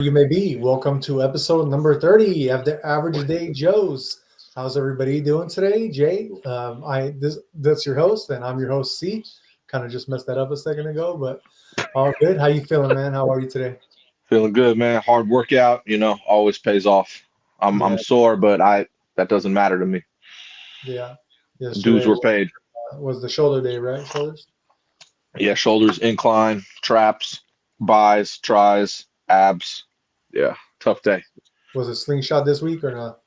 You may be. Welcome to episode number 30 of the Average Day Joes. How's everybody doing today? Jay, that's your host, and I'm your host, C. Kind of just messed that up a second ago, but all good. How you feeling, man? How are you today? Feeling good, man. Hard workout, always pays off. I'm Yeah, sore, but I that doesn't matter to me. yeah. Dues Yesterday were paid. was the shoulder day, right? Shoulders? Yeah, shoulders, incline, traps, buys, tries, abs. Yeah, tough day. Was it slingshot this week or not?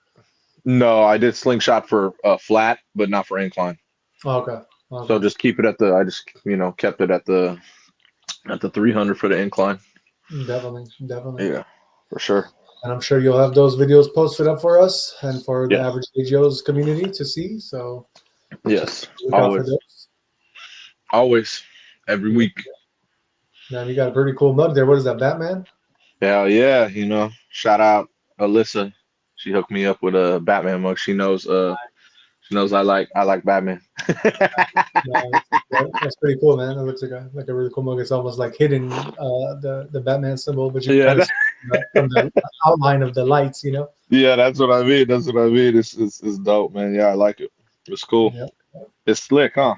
No, I did slingshot for flat, but not for incline. Oh, okay, So okay. just keep it at the. I just kept it at the 300 for the incline. Definitely, definitely. Yeah, for sure. And I'm sure you'll have those videos posted up for us and for the Yes, Average Day Joes community to see. So just yes, look out for always, those. always, every Yeah. week. Man, you got a pretty cool mug there. What is that, Batman? Hell yeah, shout out Alyssa. She hooked me up with a Batman mug. She knows I like Batman. Yeah, that's pretty cool, man. That looks like a really cool mug. It's almost like hidden the Batman symbol, but you can Yeah, kind of see from the outline of the lights, you know. yeah, that's what I mean. That's what I mean. It's dope, man. Yeah, I like it. It's cool. Yeah, It's slick, huh?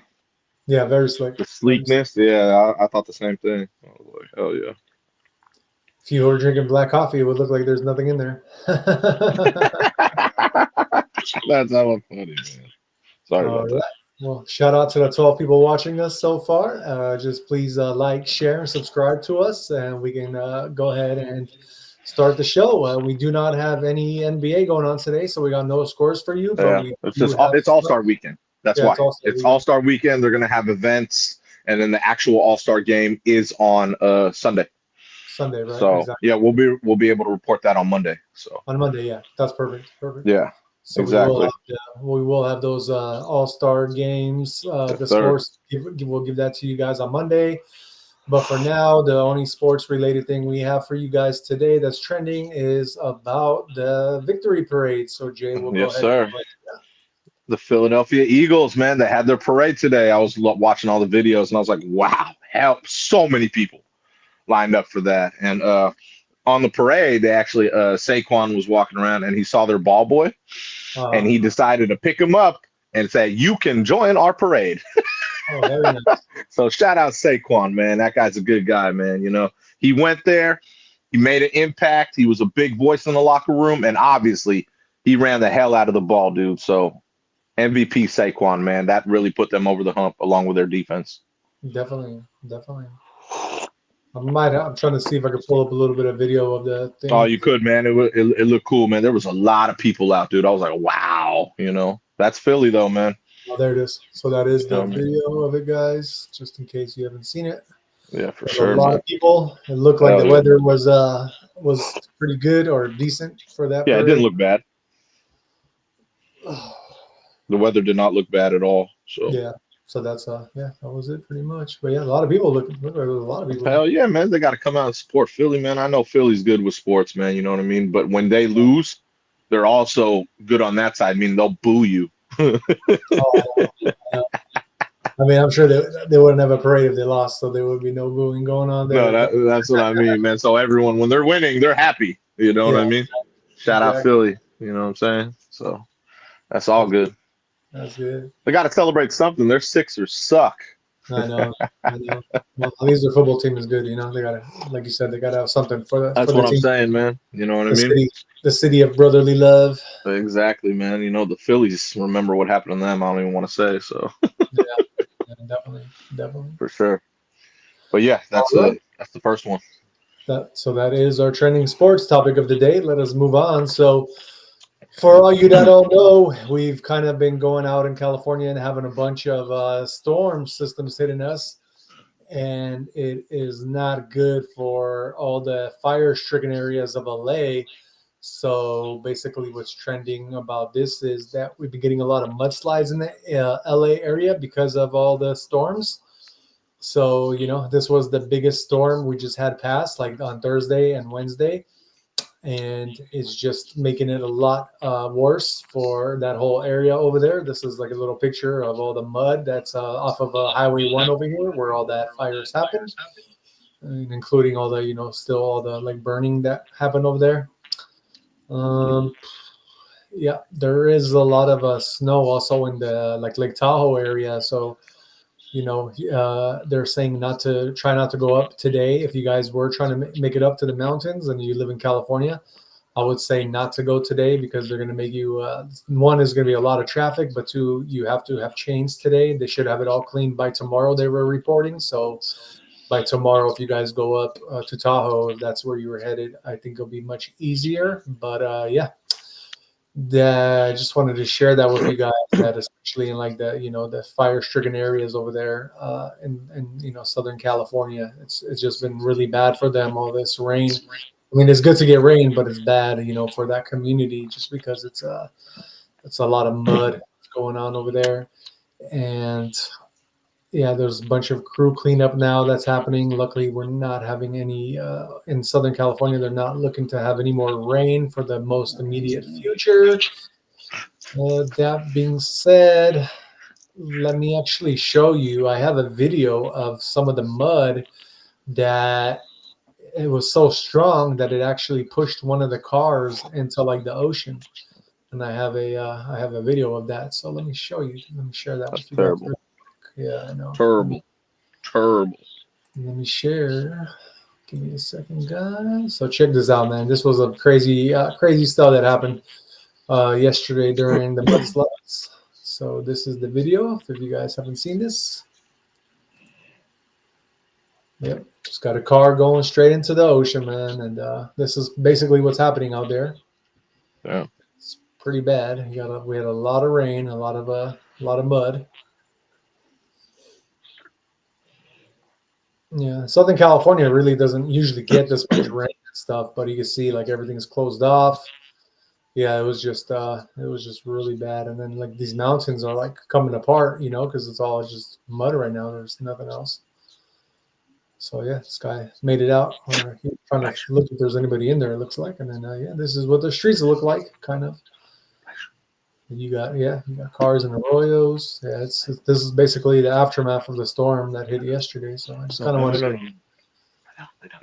yeah, very slick. The Very slick. sleekness. Yeah, I thought the same thing. I was like, hell yeah. If you were drinking black coffee, it would look like there's nothing in there. That's hella funny, man. Sorry All about that. right. Well, shout out to the 12 people watching us so far. Just please like, share, and subscribe to us, and we can go ahead and start the show. We do not have any NBA going on today, so we got no scores for you, but Yeah, we it's do just have it's All some. Star Weekend. That's Yeah, it's why also it's weekend. All Star Weekend. They're gonna have events, and then the actual All Star game is on Sunday. Sunday, right? So Exactly. yeah, we'll be able to report that on Monday. So On Monday, yeah, that's perfect. Perfect. yeah, So exactly. we will have those All Star games. Yes, The sir. scores we'll give that to you guys on Monday. But for now, the only sports related thing we have for you guys today that's trending is about the victory parade. So Jay, we'll go Yes, ahead and sir. go into The Philadelphia Eagles, man, they had their parade today. I was watching all the videos and I was like, wow, hell, so many people lined up for that. And on the parade, they actually Saquon was walking around and he saw their ball boy that. and he decided to pick him up and say, "You can join our parade." Oh, very nice. So shout out Saquon, man. That guy's a good guy, man. He went there, he made an impact. He was a big voice in the locker room, and obviously he ran the hell out of the ball, dude. So MVP Saquon, man, that really put them over the hump along with their defense. Definitely, definitely. I'm trying to see if I can pull up a little bit of video of the Oh, thing. you could, man. It looked cool, man. There was a lot of people out, dude. I was like, wow, that's Philly though, man. Oh, there it is. So that is You know the what I mean? video of it, guys. Just in case you haven't seen it. Yeah, for There's a sure, lot man. of people. It looked like the Hell yeah. weather was pretty good or decent for that Yeah, it didn't parade. look bad. The weather did not look bad at all. So Yeah. So that's yeah, that was it pretty much. But yeah, a lot of people look like there was a lot of people there. hell yeah, man. They got to come out and support Philly, man. I know Philly's good with sports, man. You know what I mean? But when they lose, they're also good on that side. I mean, they'll boo you. Oh, I know. I mean, I'm sure they wouldn't have a parade if they lost, so there would be no booing going on No, there. that's what I mean, man. So everyone, when they're winning, they're happy. You know what Yeah, I mean? Shout out exactly. Philly. You know what I'm saying? So that's all That's good. good. That's good. They got to celebrate something. Their Sixers suck. I know. I know. Well, at least their football team is good. You know, they gotta, like you said, they gotta have something for That's the what I'm team. saying, man. You know what I The mean? city, the city of brotherly love. Exactly, man. The Phillies, remember what happened to them. I don't even want to say. So Yeah, yeah, definitely, definitely. for sure. But yeah, All that's right. that's the first one. That is our trending sports topic of the day. Let us move on. So, for all you that don't know, we've kind of been going out in California and having a bunch of storm systems hitting us, and it is not good for all the fire-stricken areas of LA. So basically, what's trending about this is that we've been getting a lot of mudslides in the LA area because of all the storms. So, this was the biggest storm we just had pass, like on Thursday and Wednesday, and it's just making it a lot worse for that whole area over there. This is like a little picture of all the mud that's off of Highway 1 over here, where all that fires happened. including all the still all the like burning that happened over there. Yeah, there is a lot of snow also in the like Lake Tahoe area. So, they're saying try not to go up today. If you guys were trying to make it up to the mountains and you live in California, I would say not to go today because they're going to make you, one is going to be a lot of traffic, but two, you have to have chains today. They should have it all cleaned by tomorrow, they were reporting. So by tomorrow, if you guys go up to Tahoe, if that's where you were headed, I think it'll be much easier. But yeah, I just wanted to share that with you guys, that especially in like the fire-stricken areas over there in Southern California, it's just been really bad for them, all this rain. I mean, it's good to get rain, but it's bad, for that community just because it's a lot of mud going on over there. And yeah, there's a bunch of crew cleanup now that's happening. Luckily, we're not having any in Southern California. They're not looking to have any more rain for the most immediate future. That being said, let me actually show you. I have a video of some of the mud that it was so strong that it actually pushed one of the cars into like the ocean. And I have a video of that. So let me show you. Let me share that with you guys. Terrible. Yeah, I know. Terrible. Let me share. Give me a second, guys. So check this out, man. This was a crazy stuff that happened yesterday during the mudslides. So this is the video. If you guys haven't seen this, yep, just got a car going straight into the ocean, man. And this is basically what's happening out there. Yeah, it's pretty bad. We had a lot of rain, a lot of mud. Yeah, Southern California really doesn't usually get this much rain and stuff, but you can see like everything's closed off. Yeah, it was just really bad. And then like these mountains are like coming apart, because it's all just mud right now. There's nothing else. So yeah, this guy made it out. Or he's trying to look if there's anybody in there. It looks like, and then yeah, this is what the streets look like, kind of. And you got cars and arroyos. Yeah, this is basically the aftermath of the storm that hit yesterday. So I just kind of wanted to.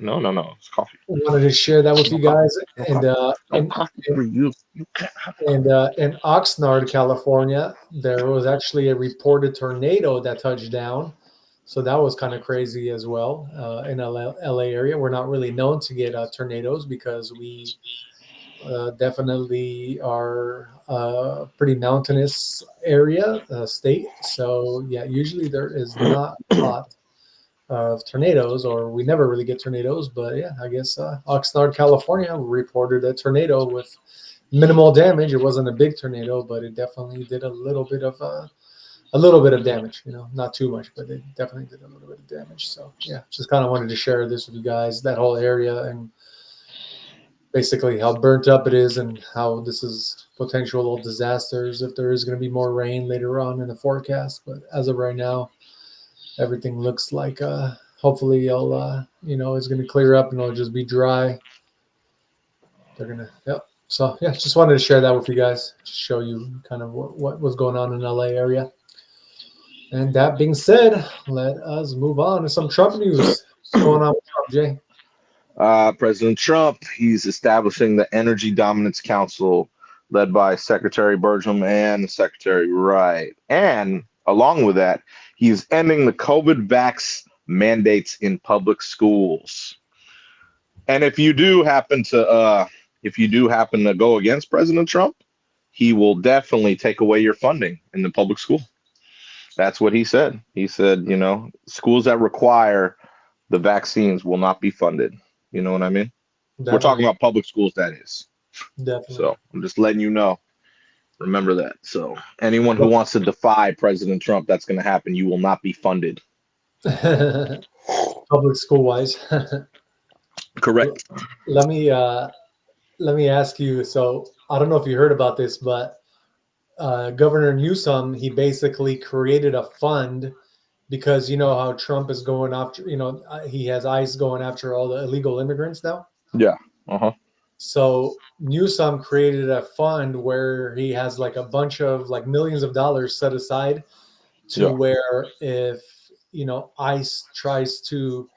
No, it's coffee. I wanted to share that with you guys. And in Oxnard, California, there was actually a reported tornado that touched down. So that was kind of crazy as well in LA area. We're not really known to get tornadoes because we definitely are a pretty mountainous area, state. So yeah, usually there is not a lot of tornadoes, or we never really get tornadoes. But yeah, I guess Oxnard, California reported a tornado with minimal damage. It wasn't a big tornado, but it definitely did a little bit of damage. Not too much, but it definitely did a little bit of damage. So yeah, just kind of wanted to share this with you guys, that whole area, and basically how burnt up it is and how this is potential disasters if there is going to be more rain later on in the forecast. But as of right now, everything looks like hopefully it's going to clear up and it'll just be dry. They're going to, yep. So yeah, just wanted to share that with you guys, to show you kind of what was going on in LA area. And that being said, let us move on to some Trump news. What's going on with Trump, Jay? President Trump, he's establishing the Energy Dominance Council led by Secretary Burgum and Secretary Wright. And along with that, he's ending the COVID vax mandates in public schools. And if you do happen to go against President Trump, he will definitely take away your funding in the public school. That's what he said. He said, schools that require the vaccines will not be funded. You know what I mean? Definitely. We're talking about public schools, that is. Definitely. So I'm just letting you know. Remember that. So anyone who wants to defy President Trump, that's going to happen. You will not be funded. Public school wise. Correct. Let me ask you. So I don't know if you heard about this, but Governor Newsom, he basically created a fund because you know how Trump is going after, he has ICE going after all the illegal immigrants now. Yeah. So Newsom created a fund where he has like a bunch of like millions of dollars set aside to where if, ICE tries to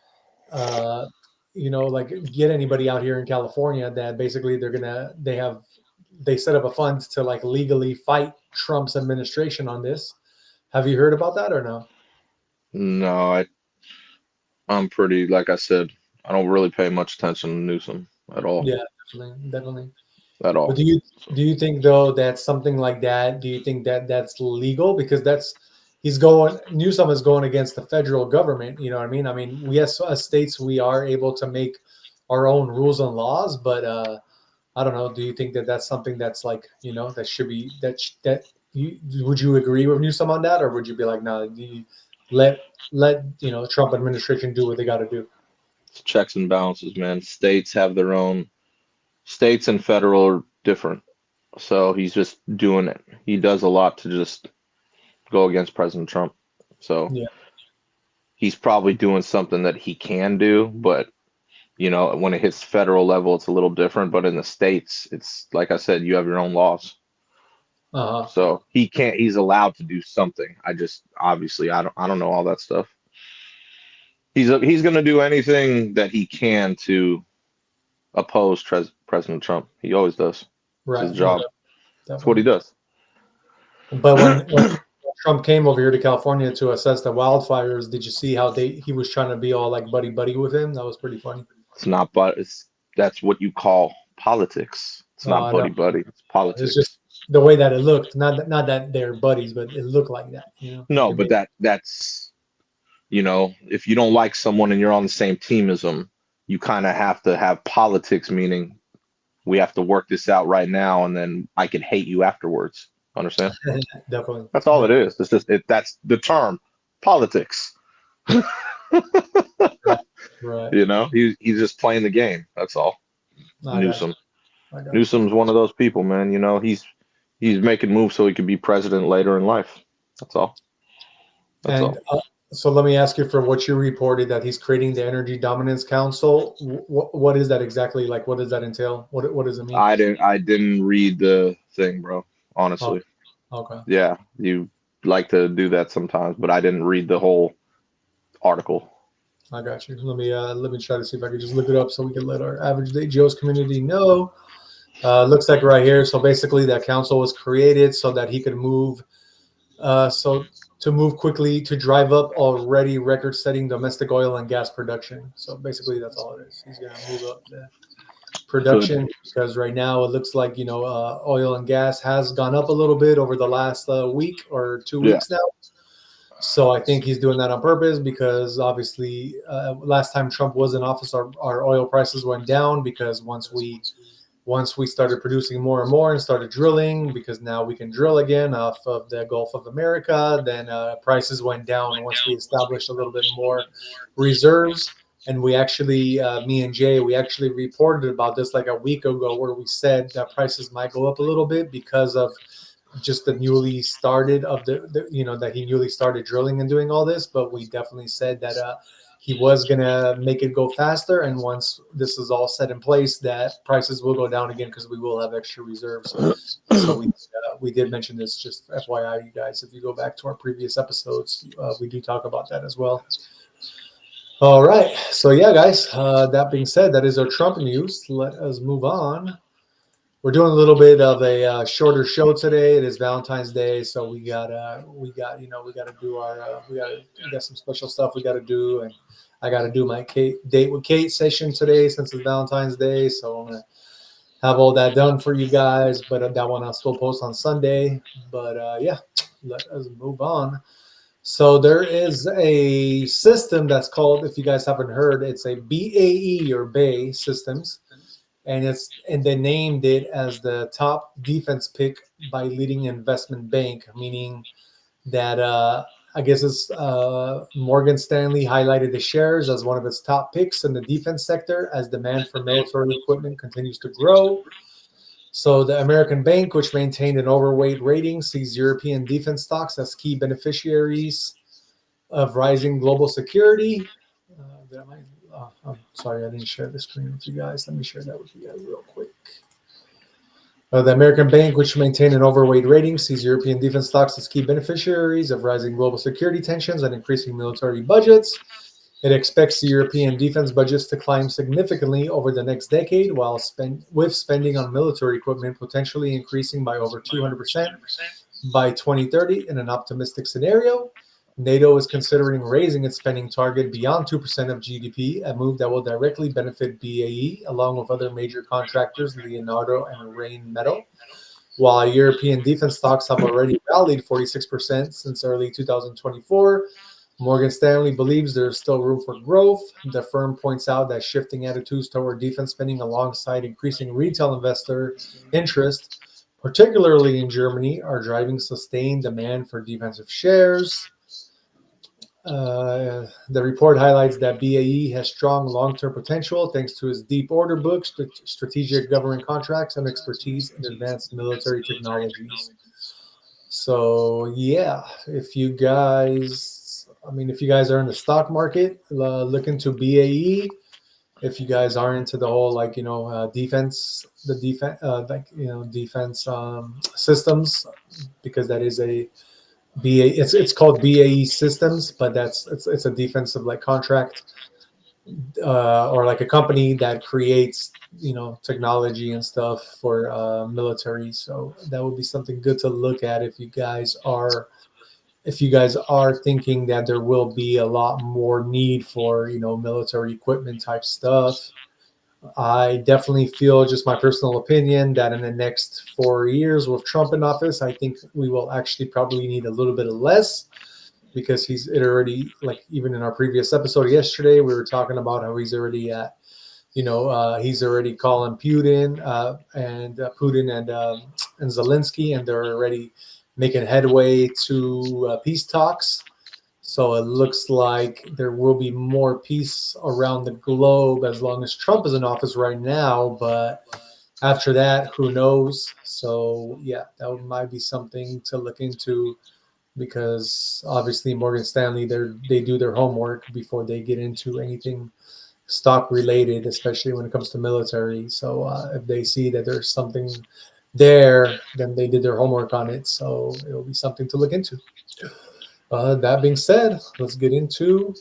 like get anybody out here in California that basically they set up a fund to like legally fight Trump's administration on this. Have you heard about that or no? No, I'm pretty, like I said, I don't really pay much attention to Newsom at all. Yeah, definitely. At all. But do you think though that something like that? Do you think that that's legal? Because Newsom is going against the federal government. You know what I mean? I mean, we as states we are able to make our own rules and laws, but I don't know. Do you think that that's something that's like that should be that you would you agree with Newsom on that, or would you be like, no, let Trump administration do what they got to do? It's checks and balances, man. States have their own. States and federal are different. So he's just doing it. He does a lot to just go against President Trump. So Yeah. he's probably doing something that he can do, but when it hits federal level, it's a little different. But in the states, it's like I said, you have your own laws. Uh-huh. So he's allowed to do something. I just obviously I don't know all that stuff. He's going to do anything that he can to oppose President Trump. He always does. Right. It's his job. Yeah, That's what he does. But when Trump came over here to California to assess the wildfires, did you see how he was trying to be all like buddy with him? That was pretty funny. It's not, but that's what you call politics. It's not buddy. It's politics. It's just the way that it looked. Not that they're buddies, but it looked like that. No, but that's if you don't like someone and you're on the same team as them, you kind of have to have politics, meaning we have to work this out right now, and then I can hate you afterwards. Understand? Definitely. That's all it is. It's just that's the term, politics. Right. He's just playing the game. That's all. Newsom. Newsom's one of those people, man. He's making moves so he could be president later in life. That's all. So let me ask you, for what you reported that he's creating the Energy Dominance Council. What is that exactly? Like, what does that entail? What does it mean? I didn't read the thing, bro. Honestly. Oh, okay. Yeah, you like to do that sometimes, but I didn't read the whole article. I got you. Let me try to see if I can just look it up so we can let our Average Day Joe's community know. Looks like right here. So basically, that council was created so that he could move. To move quickly to drive up already record-setting domestic oil and gas production. So basically, that's all it is. He's going to move up the production because right now it looks like oil and gas has gone up a little bit over the last week or 2 weeks now. So I think he's doing that on purpose because obviously last time Trump was in office, our oil prices went down because once we started producing more and more and started drilling, because now we can drill again off of the Gulf of America, then prices went down once we established a little bit more reserves. And we actually, me and Jay, we actually reported about this like a week ago where we said that prices might go up a little bit because of just the newly started that he newly started drilling and doing all this. But we definitely said that he was going to make it go faster. And once this is all set in place, that prices will go down again because we will have extra reserves. So we did mention this, just FYI, you guys, if you go back to our previous episodes, we do talk about that as well. All right. So, yeah, guys, that being said, that is our Trump news. Let us move on. We're doing a little bit of a shorter show today. It is Valentine's Day, so we got we got to do our we got some special stuff we got to do, and I got to do my date with Kate session today since it's Valentine's Day. So I'm gonna have all that done for you guys, but that one I'll still post on Sunday. But yeah, let us move on. So there is a system that's called, if you guys haven't heard, it's a BAE or BAE Systems. And they named it as the top defense pick by leading investment bank, meaning that I guess it's Morgan Stanley highlighted the shares as one of its top picks in the defense sector as demand for military equipment continues to grow. So the American bank, which maintained an overweight rating, sees European defense stocks as key beneficiaries of rising global security. I'm sorry, I didn't share the screen with you guys. Let me share that with you guys real quick. The American bank, which maintained an overweight rating, sees European defense stocks as key beneficiaries of rising global security tensions and increasing military budgets. It expects the European defense budgets to climb significantly over the next decade, while spending on military equipment potentially increasing by over 200% by 2030 in an optimistic scenario. NATO is considering raising its spending target beyond 2% of GDP, a move that will directly benefit BAE, along with other major contractors, Leonardo and Rheinmetall. While European defense stocks have already rallied 46% since early 2024, Morgan Stanley believes there is still room for growth. The firm points out that shifting attitudes toward defense spending alongside increasing retail investor interest, particularly in Germany, are driving sustained demand for defensive shares. The report highlights that BAE has strong long-term potential thanks to its deep order book, strategic government contracts, and expertise in advanced military technologies. So yeah, if you guys are in the stock market, look into BAE. If you guys are into the whole defense, defense systems, because that is a BA. It's called BAE Systems, but it's a defensive contract, or like a company that creates technology and stuff for military. So that would be something good to look at if you guys are thinking that there will be a lot more need for military equipment type stuff. I definitely feel, just my personal opinion, that in the next 4 years with Trump in office, I think we will actually probably need a little bit of less, because even in our previous episode yesterday, we were talking about how he's already at, he's already calling Putin and Zelensky, and they're already making headway to peace talks. So it looks like there will be more peace around the globe as long as Trump is in office right now. But after that, who knows? So yeah, that might be something to look into, because obviously Morgan Stanley, they do their homework before they get into anything stock related, especially when it comes to military. So if they see that there's something there, then they did their homework on it. So it'll be something to look into. That being said, let's get into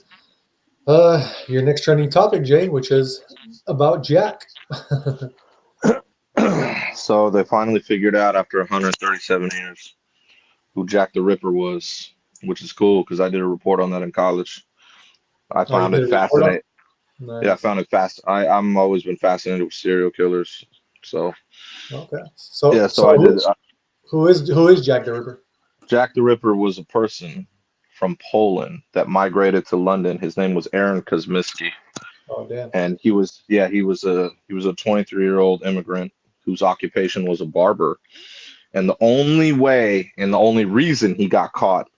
your next trending topic, Jay, which is about Jack. So they finally figured out after 137 years who Jack the Ripper was, which is cool because I did a report on that in college. I found it fascinating. Nice. Yeah, I found it fast. I'm always been fascinated with serial killers. So okay. So yeah, so I did. Who is Jack the Ripper? Jack the Ripper was a person from Poland that migrated to London. His name was Aaron Kosminski. Oh damn. And he was a 23-year-old immigrant whose occupation was a barber. And the only way and the only reason he got caught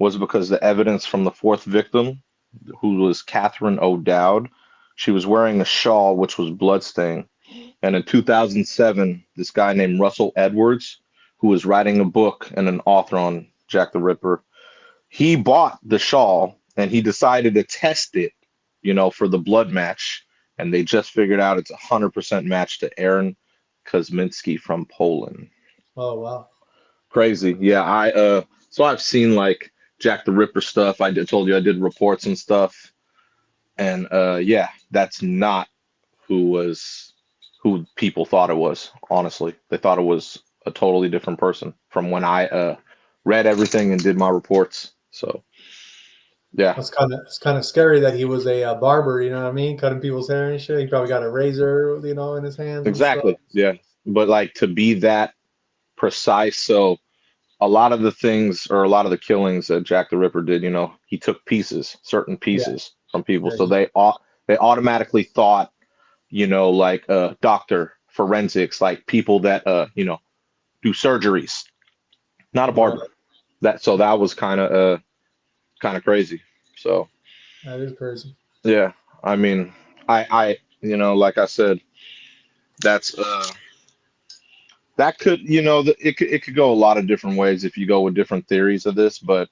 was because the evidence from the fourth victim, who was Catherine O'Dowd, she was wearing a shawl which was bloodstained. And in 2007, this guy named Russell Edwards, who was writing a book and an author on Jack the Ripper, he bought the shawl and he decided to test it, for the blood match. And they just figured out it's 100% match to Aaron Kosminski from Poland. Oh wow. Crazy. Yeah, so I've seen Jack the Ripper stuff. Told you I did reports and stuff. And yeah, that's not who people thought it was, honestly. They thought it was a totally different person from when I read everything and did my reports. So yeah. It's kind of scary that he was a barber, you know what I mean? Cutting people's hair and shit. He probably got a razor, in his hands. Exactly. Yeah. But to be that precise. So a lot of the killings that Jack the Ripper did, he took certain pieces from people. Yeah. So they automatically thought, doctor, forensics, people that, do surgeries, not a barber. That was kind of crazy. So that is crazy. Yeah. I mean, I like I said, that's, that could, it could go a lot of different ways if you go with different theories of this, but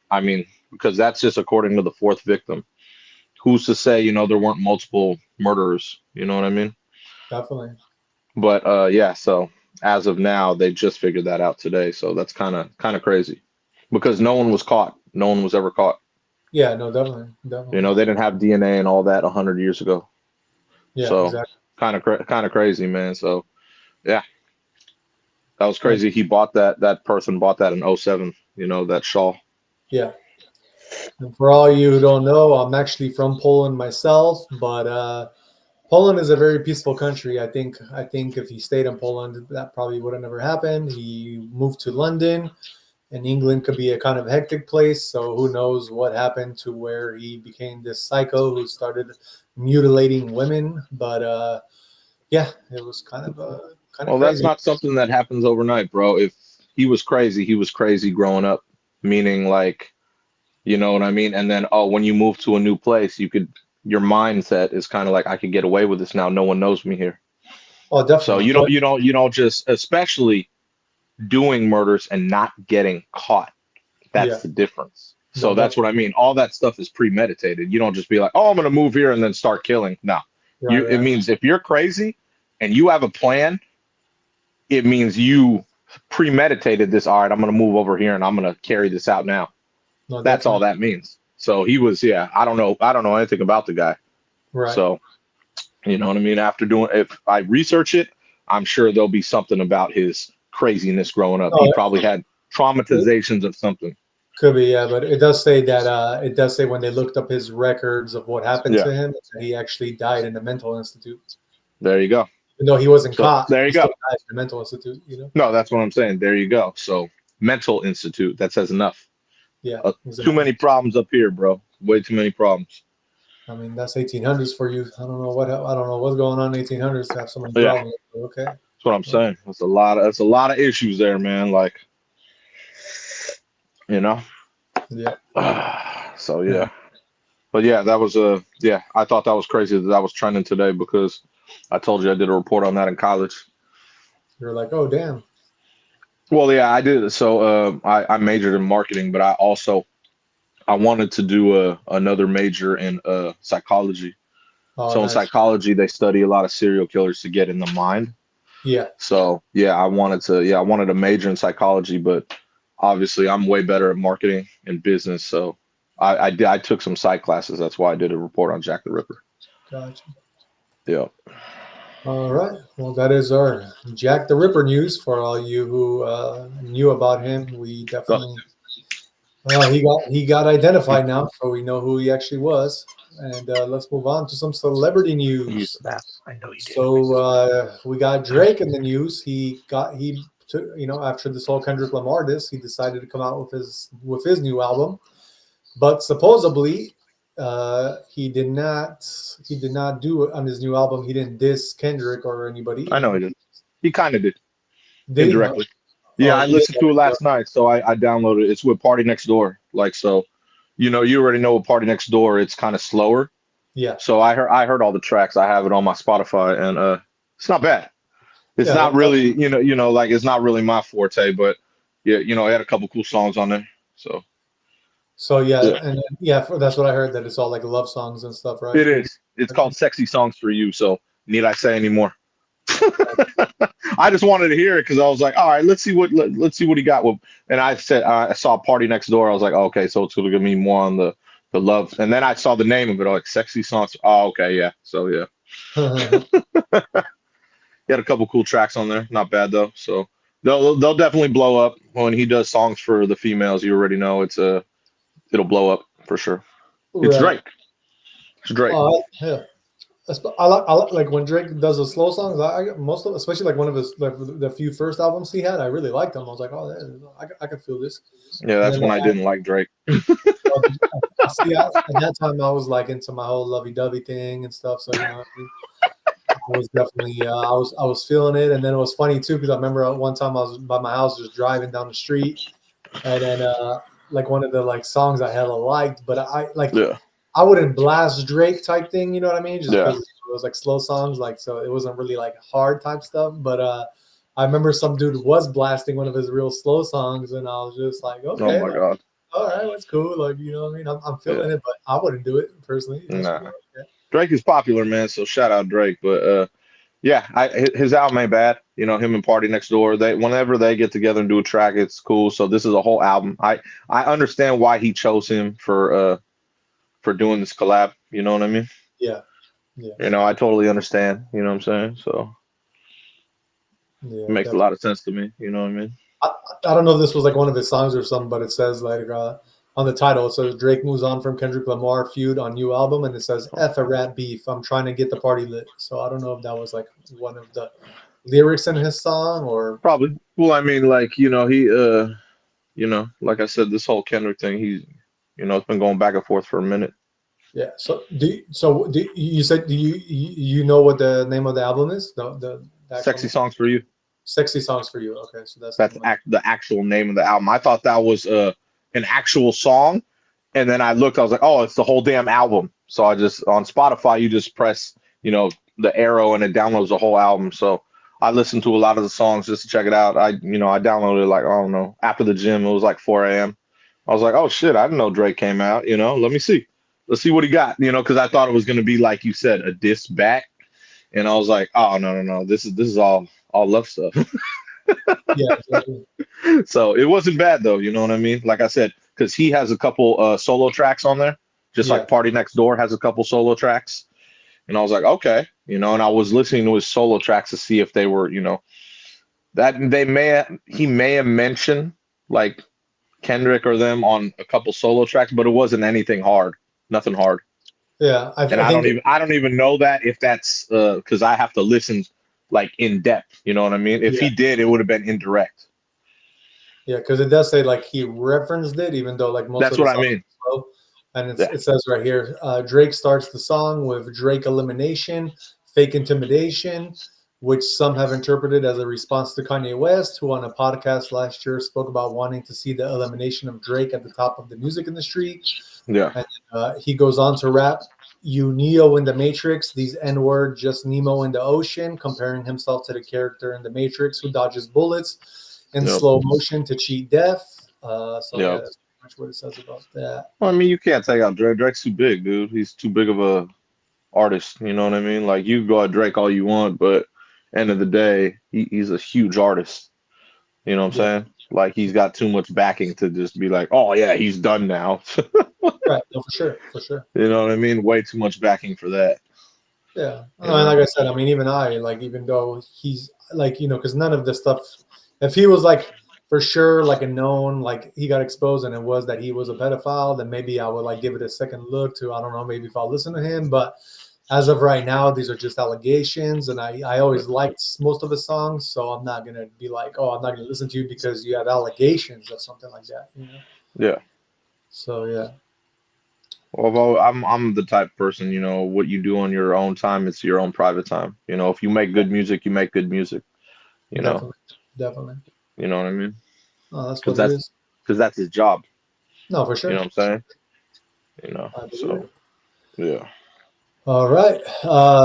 I mean, because that's just according to the fourth victim. Who's to say, there weren't multiple murderers, you know what I mean? Definitely. But yeah, so as of now, they just figured that out today. So that's kind of crazy because no one was caught. No one was ever caught. Yeah, no, definitely, You definitely. know, they didn't have DNA and all that 100 years ago. Yeah, So exactly. kind of crazy, man. So yeah, that was And crazy. He bought that. That person bought that in '07. You know, that shawl. yeah. And for all you who don't know, I'm actually from Poland myself, but Poland is a very peaceful country. I think if he stayed in Poland, that probably would have never happened. He moved to London, and England could be a kind of hectic place. So who knows what happened to where he became this psycho who started mutilating women. But yeah, it was kind of Well, that's crazy. not something that happens overnight, bro. If he was crazy growing up, meaning like, you know what I mean? And then, oh, when you move to a new place, your mindset is kind of like, I could get away with this now. No one knows me here. Oh, So definitely. But you don't just, especially doing murders and not getting caught. yeah, That's the difference. no, So that's definitely. what I mean. All that stuff is premeditated. You don't just be like, oh, I'm going to move here and then start killing. No, Right, it right. means if you're crazy and you have a plan, it means you premeditated this. All right, I'm going to move over here and I'm going to carry this out now. No, That's all definitely. that means. So he was, yeah, I don't know anything about the guy. Right. So, you know what I mean? If I research it, I'm sure there'll be something about his craziness growing up. He No, probably had it traumatizations of something. could be, yeah, but it does say when they looked up his records of what happened Yeah, to him, that he actually died in a mental institute. there you go. Even though he wasn't So caught, there he you go. still died in a mental institute, you know? No, that's what I'm saying. There you go. So mental institute, that says enough. Yeah, Too exactly. many problems up here, bro. Way too many problems. I mean, that's 1800s for you. I don't know what's going on in 1800s to have so many Yeah, problems. Okay. that's what I'm saying. That's a lot of issues there, man. Like, you know. Yeah. So yeah. But yeah, that was yeah, I thought that was crazy that was trending today because I told you I did a report on that in college. You're like, oh, damn. Well, yeah, I did. So I majored in marketing, but I wanted to do another major in psychology. Oh, So in nice. psychology, they study a lot of serial killers to get in the mind. Yeah. So yeah, I wanted to major in psychology, but obviously I'm way better at marketing and business. So I took some psych classes. That's why I did a report on Jack the Ripper. Gotcha. Yeah. All right. Well, that is our Jack the Ripper news for all you who knew about him. We So, definitely he got identified now, so we know who he actually was. And let's move on to some celebrity use news. the bathroom. I know you did. So we got Drake in the news. He took, after this whole Kendrick Lamar he decided to come out with his new album, but supposedly he did not do it on his new album. He didn't diss Kendrick or anybody. I know he did. He kind of did Did he? indirectly. Yeah, Oh, I he did. listened to it last night, so I downloaded it. It's with Party Next Door. Like so, you already know with Party Next Door, it's kind of slower. Yeah, So I heard all the tracks. I have it on my Spotify, and it's not bad. It's yeah. not really, like it's not really my forte, but yeah, it had a couple cool songs on there. So So yeah, yeah, and yeah, that's what I heard. That it's all like love songs and stuff, right? it is. It's called "Sexy Songs for You." So need I say any more? I just wanted to hear it because I was like, all right, let's see what he got with. And I said I saw Party Next Door. I was like, oh, okay, so it's gonna give me more on the love. And then I saw the name of it, like "Sexy Songs." Oh, okay, yeah. So yeah, he had a couple cool tracks on there. Not bad though. So they'll definitely blow up when he does songs for the females. You already know it'll blow up for sure. It's Right. Drake. It's Drake. Yeah. I like when Drake does the slow songs. Most of, especially like one of his like the few first albums he had. I really liked them. I was like, oh, I could feel this. Yeah, And that's then when I didn't like Drake. at that time I was like into my whole lovey-dovey thing and stuff. So what I mean? I was definitely I was feeling it. And then it was funny too because I remember one time I was by my house just driving down the street, and then like one of the like songs I hella liked, but Yeah, I wouldn't blast Drake type thing, you know what I mean? Just yeah, because it was like slow songs, like so it wasn't really like hard type stuff. But I remember some dude was blasting one of his real slow songs, and I was just like, oh okay, my like, God. all right, that's cool. Like, you know what I mean? I'm Yeah, feeling it, but I wouldn't do it personally. nah. Drake is popular, man. So shout out Drake. But yeah, his album ain't bad. Him and Party Next Door. Whenever they get together and do a track, it's cool. So this is a whole album. I understand why he chose him for for doing this collab. You know what I mean? Yeah. Yeah. You know, I totally understand. You know what I'm saying? So Yeah. it makes a Definitely. lot of sense to me. You know what I mean? I don't know if this was like one of his songs or something, but it says like on the title, it says Drake moves on from Kendrick Lamar feud on new album, and it says F a rat beef. I'm trying to get the party lit. So I don't know if that was like one of the lyrics in his song or Probably. Well, I mean, like, you know, he you know, like I said, this whole Kendrick thing, he's, you know, it's been going back and forth for a minute. yeah. You said you know what the name of the album is? The actual Sexy Songs for You. Sexy Songs for You. Okay, so that's the That's name of it. the actual name of the album. I thought that was an actual song, and then I looked. I was like, oh, it's the whole damn album. So I just on Spotify, you just press, you know, the arrow, and it downloads the whole album. So I listened to a lot of the songs just to check it out. I downloaded it like, I don't know, after the gym. It was like 4 a.m. I was like, oh shit, I didn't know Drake came out. You know, let me see. Let's see what he got. You know, because I thought it was gonna be like you said, a diss back, and I was like, oh no. This is all love stuff. Yeah, exactly. So it wasn't bad though, you know what I mean? Like I said, because he has a couple solo tracks on there, just Yeah. like Party Next Door has a couple solo tracks. And I was like, okay, you know, and I was listening to his solo tracks to see if they were, you know, that he may have mentioned like Kendrick or them on a couple solo tracks, but it wasn't anything hard, nothing hard. Yeah, And I think I don't even know that if that's because I have to listen like in depth, you know what I mean? If yeah. he did, it would have been indirect. Yeah, because it does say like he referenced it, even though like most That's of the what I song mean. is slow. And Yeah. it says right here, Drake starts the song with Drake elimination, fake intimidation, which some have interpreted as a response to Kanye West, who on a podcast last year spoke about wanting to see the elimination of Drake at the top of the music industry. Yeah. And he goes on to rap, "You Neo in the Matrix, these N-word, just Nemo in the ocean," comparing himself to the character in the Matrix who dodges bullets in Yep. slow motion to cheat death. So yeah, Yep. that's pretty much what it says about that. Well, I mean, you can't take out Drake. Drake's too big, dude. He's too big of a artist. You know what I mean? Like you can go at Drake all you want, but end of the day, he's a huge artist. You know what I'm Yeah, saying? Like he's got too much backing to just be like, oh yeah, he's done now. right. No, for sure, for sure. You know what I mean? Way too much backing for that. Yeah, You and know? like I said, I mean, even I like, even though he's like, because none of this stuff, if he was like for sure like a known, like he got exposed and it was that he was a pedophile, then maybe I would like give it a second look to, I don't know, maybe if I'll listen to him. But as of right now, these are just allegations, and I always liked most of his songs, so I'm not gonna be like, oh, I'm not gonna listen to you because you have allegations or something like that. Yeah. So yeah, Although I'm the type of person, you know, what you do on your own time, it's your own private time. You know, if you make good music, you make good music. You know, definitely, definitely. you know what I mean? Oh, that's Because what it that's is. because that's his job. No, for You know sure. what I'm saying? You know, I believe so it. yeah. All right.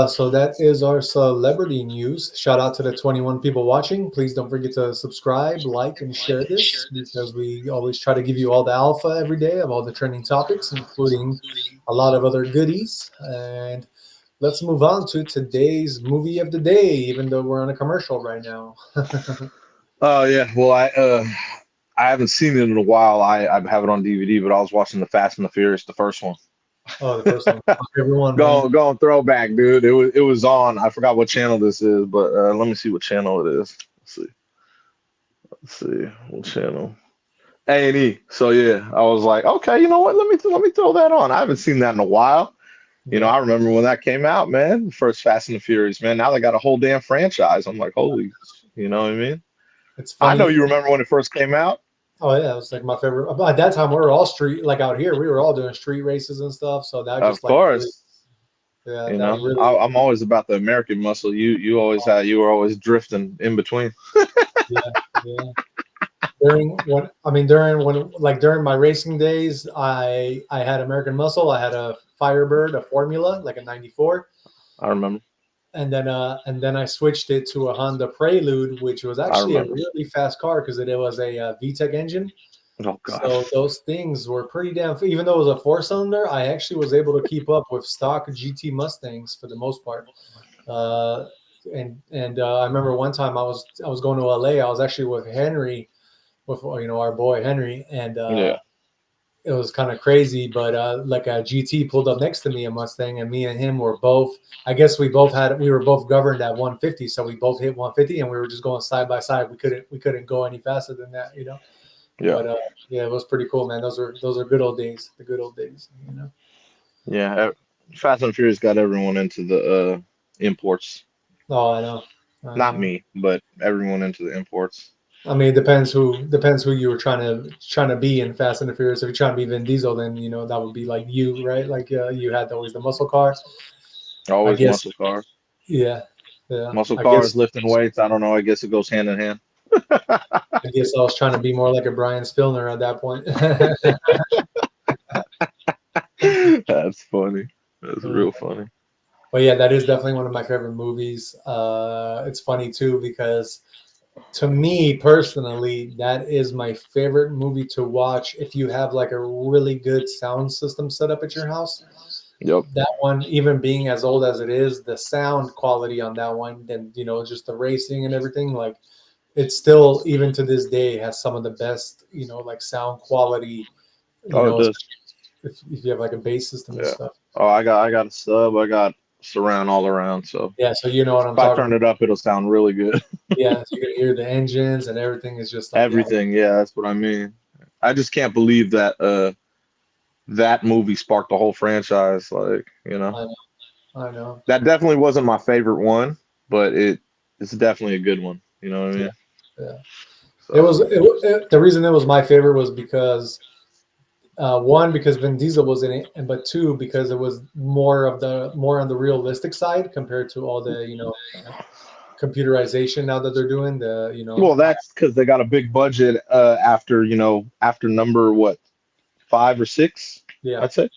So that is our celebrity news. Shout out to the 21 people watching. Please don't forget to subscribe, like, and share this because we always try to give you all the alpha every day of all the trending topics, including a lot of other goodies. And let's move on to today's movie of the day, even though we're on a commercial right now. Oh yeah. Well, I haven't seen it in a while. I have it on DVD, but I was watching the Fast and the Furious, the first one. Oh, the first one. Everyone, man. Going throwback, dude. It was on. I forgot what channel this is, but let me see what channel it is. Let's see what channel. A&E. So yeah, I was like, okay, you know what? Let me throw that on. I haven't seen that in a while. You know, Yeah. I remember when that came out, man. The first Fast and the Furious, man. Now they got a whole damn franchise. I'm like, holy, you know what I mean? It's I know funny. you remember when it first came out. Oh yeah, it was like my favorite. But at that time, we were all street, like out here, we were all doing street races and stuff. So that Of just like really, course, yeah, you that know, really, I'm always about the American muscle. You were always drifting in between. yeah, yeah. During my racing days, I had American Muscle. I had a Firebird, a Formula, like a '94, I remember. and then I switched it to a Honda Prelude, which was I actually a remember. really fast car because it was a VTEC engine. Oh gosh. So those things were pretty damn. Even though it was a four-cylinder, I actually was able to keep up with stock GT Mustangs for the most part. Uh, and I remember one time I was going to LA. I was actually with Henry, with our boy Henry, and Yeah. it was kind of crazy, but like a GT pulled up next to me, a Mustang, and me and him were both. I guess we were both governed at 150, so we both hit 150, and we were just going side by side. We couldn't go any faster than that, you know. Yeah. But yeah, it was pretty cool, man. Those are good old days, the good old days, you know. Yeah. Fast and Furious got everyone into the imports. Oh, I know. Not me, but everyone into the imports. I mean, it depends who you were trying to be in Fast and the Furious. If you're trying to be Vin Diesel, then you know that would be like you, right? Like you had always the muscle car. Always I guess, muscle cars. yeah. Muscle I cars, guess lifting weights. I don't know. I guess it goes hand in hand. I guess I was trying to be more like a Brian Spillner at that point. That's funny. That's real funny. But yeah, that is definitely one of my favorite movies. It's funny too because to me personally, that is my favorite movie to watch if you have like a really good sound system set up at your house. Yep. That one, even being as old as it is, the sound quality on that one, then you know, just the racing and everything, like it's still even to this day has some of the best, you know, like sound quality, you Oh, it know, does. if you have like a bass system and Yeah. stuff. Oh, I got a sub. I got surround all around. So Yeah, so you know what I'm if I talking turn about. it up, it'll sound really good. Yeah, so you can hear the engines and everything is just like, yeah, Everything. Yeah, that's what I mean. I just can't believe that that movie sparked the whole franchise. Like, you know, I know. that definitely wasn't my favorite one, but it's definitely a good one. You know what I mean? Yeah. So The reason it was my favorite was because one, because Vin Diesel was in it, and but two, because it was more on the realistic side compared to all the, you know, computerization now that they're doing the, you know. well, that's because they got a big budget after, you know, after number what, 5 or 6, Yeah, I'd say.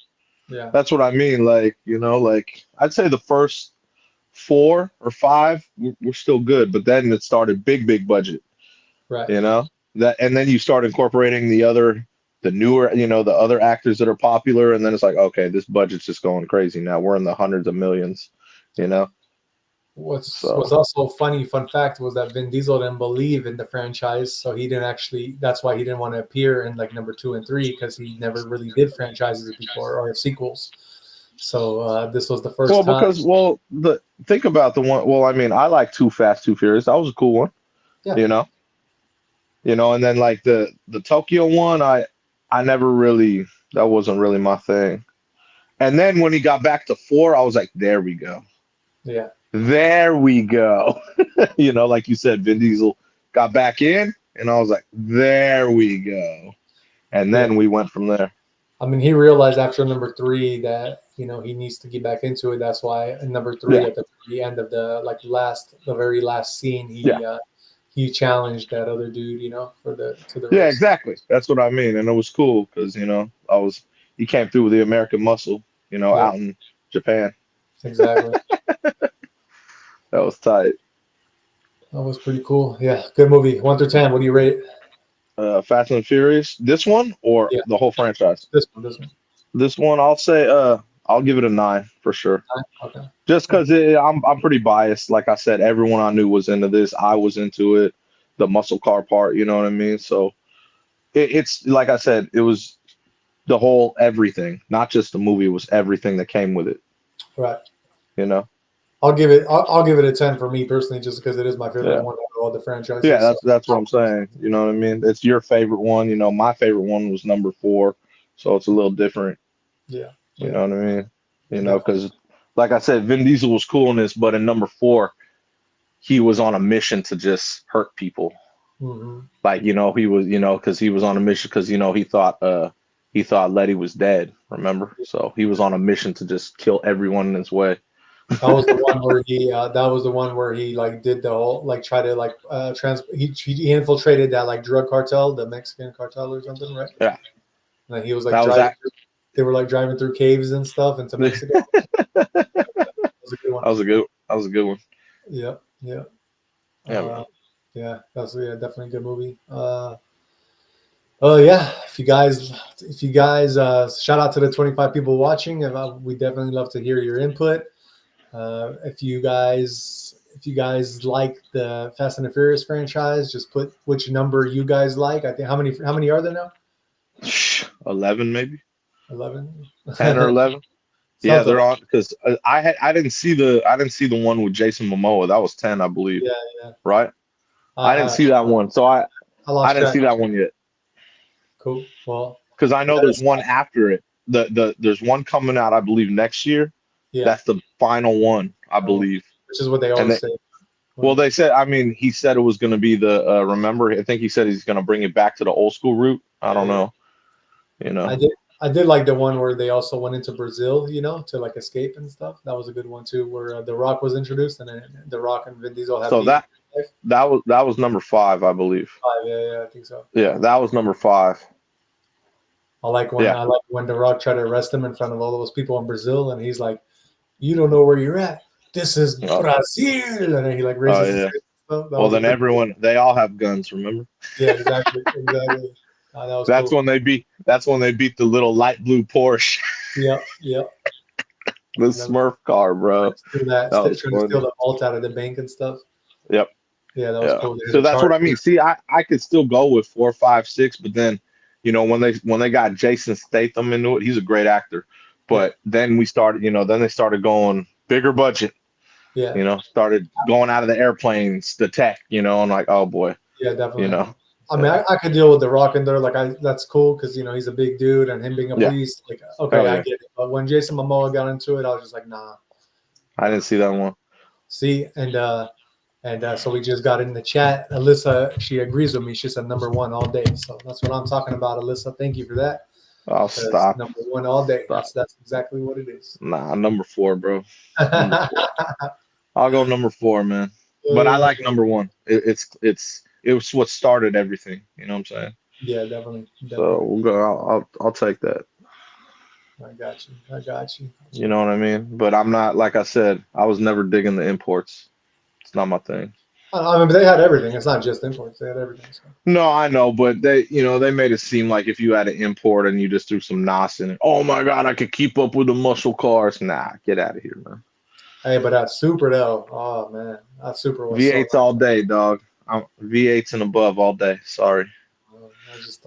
yeah, That's what I mean. Like, you know, like I'd say the first 4 or 5 were still good, but then it started big budget, right. you know, that, and then you start incorporating the newer, you know, the other actors that are popular, and then it's like, okay, this budget's just going crazy now. We're in the hundreds of millions, you know. What's So also fun fact was that Vin Diesel didn't believe in the franchise, so he didn't actually. That's why he didn't want to appear in like number 2 and 3 because he never really did franchises before or sequels. So this was the first well, time. because well, the think about the one. Well, I mean, I like Too Fast, Too Furious. That was a cool one, Yeah. you know, and then like the Tokyo one, I never really, that wasn't really my thing. And then when he got back to 4, I was like, there we go. Yeah. There we go. You know, like you said, Vin Diesel got back in, and I was like, there we go. And Yeah. then we went from there. I mean, he realized after number 3 that, you know, he needs to get back into it. That's why in number 3 Yeah. at the very end of the very last scene, Yeah. he challenged that other dude, you know, to the Yeah, race. exactly. That's what I mean. And it was cool because, you know, he came through with the American muscle, you know, Yeah, out in Japan. exactly. That was tight. That was pretty cool. Yeah, good movie. 1 through 10. What do you rate it? Fast and Furious, this one or Yeah, the whole franchise? this one. This one, I'll say, I'll give it a 9 for sure. Okay. Just because I'm pretty biased. Like I said, everyone I knew was into this. I was into it. The muscle car part, you know what I mean? So it's like I said, it was the whole everything, not just the movie. It was everything that came with it. Right. You know? I'll give it a 10 for me personally, just because it is my favorite Yeah. one out of all the Yeah, franchises. So. that's what I'm saying. You know what I mean? It's your favorite one. You know, my favorite one was number 4, so it's a little different. Yeah. You know what I mean? You know, Definitely. because like I said, Vin Diesel was cool in this, but in number 4, he was on a mission to just hurt people. Mm-hmm. Like, you know, he was, you know, because he was on a mission because, you know, he thought Letty was dead, remember? So he was on a mission to just kill everyone in his way. That was the one where he like did the whole like try to like he infiltrated that like drug cartel, the Mexican cartel or something, right? Yeah. And he was like That was driving. that. They were like driving through caves and stuff into Mexico. That was a good one. That was a good one. Yeah, yeah, Yeah, man. yeah. That's definitely a good movie. Oh yeah, if you guys, shout out to the 25 people watching. We definitely love to hear your input. If you guys like the Fast and the Furious franchise, just put which number you guys like. I think how many are there now? 11 maybe 11, 10 or 11. Yeah, something. they're on because I didn't see the one with Jason Momoa. That was 10, I believe. Yeah, yeah. Right. I didn't I see that one, so I lost didn't track. see that one yet Cool. Well, because I know there's that's, one after it. There's one coming out, I believe, next year. yeah. That's the final one, I believe. Which is what they And always say. well, they said, I mean, he said it was going to be the remember. I think he said he's going to bring it back to the old school route. I don't know. You know. I did like the one where they also went into Brazil, to like escape and stuff. That was a good one too, where The Rock was introduced, and then The Rock and Vin Diesel had So beef. that was number 5, I believe. 5, yeah, I think so. Yeah, that was number 5. I like when The Rock tried to arrest him in front of all those people in Brazil, and he's like, "You don't know where you're at. This is Brazil," and then he like raises his hand and stuff. Well, then they all have guns. Remember? Yeah, exactly. That was that's cool. when they beat. That's when they beat the little light blue Porsche. Yeah. The Smurf car, bro. That was trying to steal the vault out of the bank and stuff. Yep. Yeah, that was cool. So that's what I mean. See, I could still go with 4, 5, 6, but then, when they got Jason Statham into it, he's a great actor. But then we started, then they started going bigger budget. Yeah. Started going out of the airplanes, the tech, I'm like, oh boy. Yeah, definitely. I mean, I could deal with The Rock in there. Like, that's cool because he's a big dude, and him being a police. Like, okay, I get it. But when Jason Momoa got into it, I was just like, nah. I didn't see that one. See, and so we just got in the chat. Alyssa, she agrees with me. She said number 1 all day. So that's what I'm talking about, Alyssa. Thank you for that. I'll stop. Number 1 all day. That's exactly what it is. Nah, number 4, bro. Number 4. I'll go number 4, man. But I like number 1. It was what started everything. You know what I'm saying? Yeah, definitely. So we'll go. I'll take that. I got you. You know what I mean? But I'm not, like I said, I was never digging the imports. It's not my thing. I mean, but they had everything. It's not just imports. They had everything. So. No, I know, but they made it seem like if you had an import and you just threw some NOS in it, oh my God, I could keep up with the muscle cars. Nah, get out of here, man. Hey, but that Super though, oh man, that Super was V8s all day, dog. V8s and above all day. Sorry.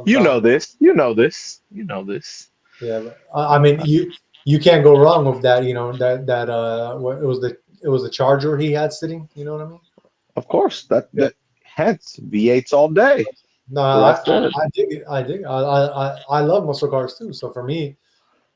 You know this. Yeah, but, I mean, you can't go wrong with that. It was the Charger he had sitting. You know what I mean? Of course, hence V8s all day. No, I dig it. I love muscle cars too. So for me,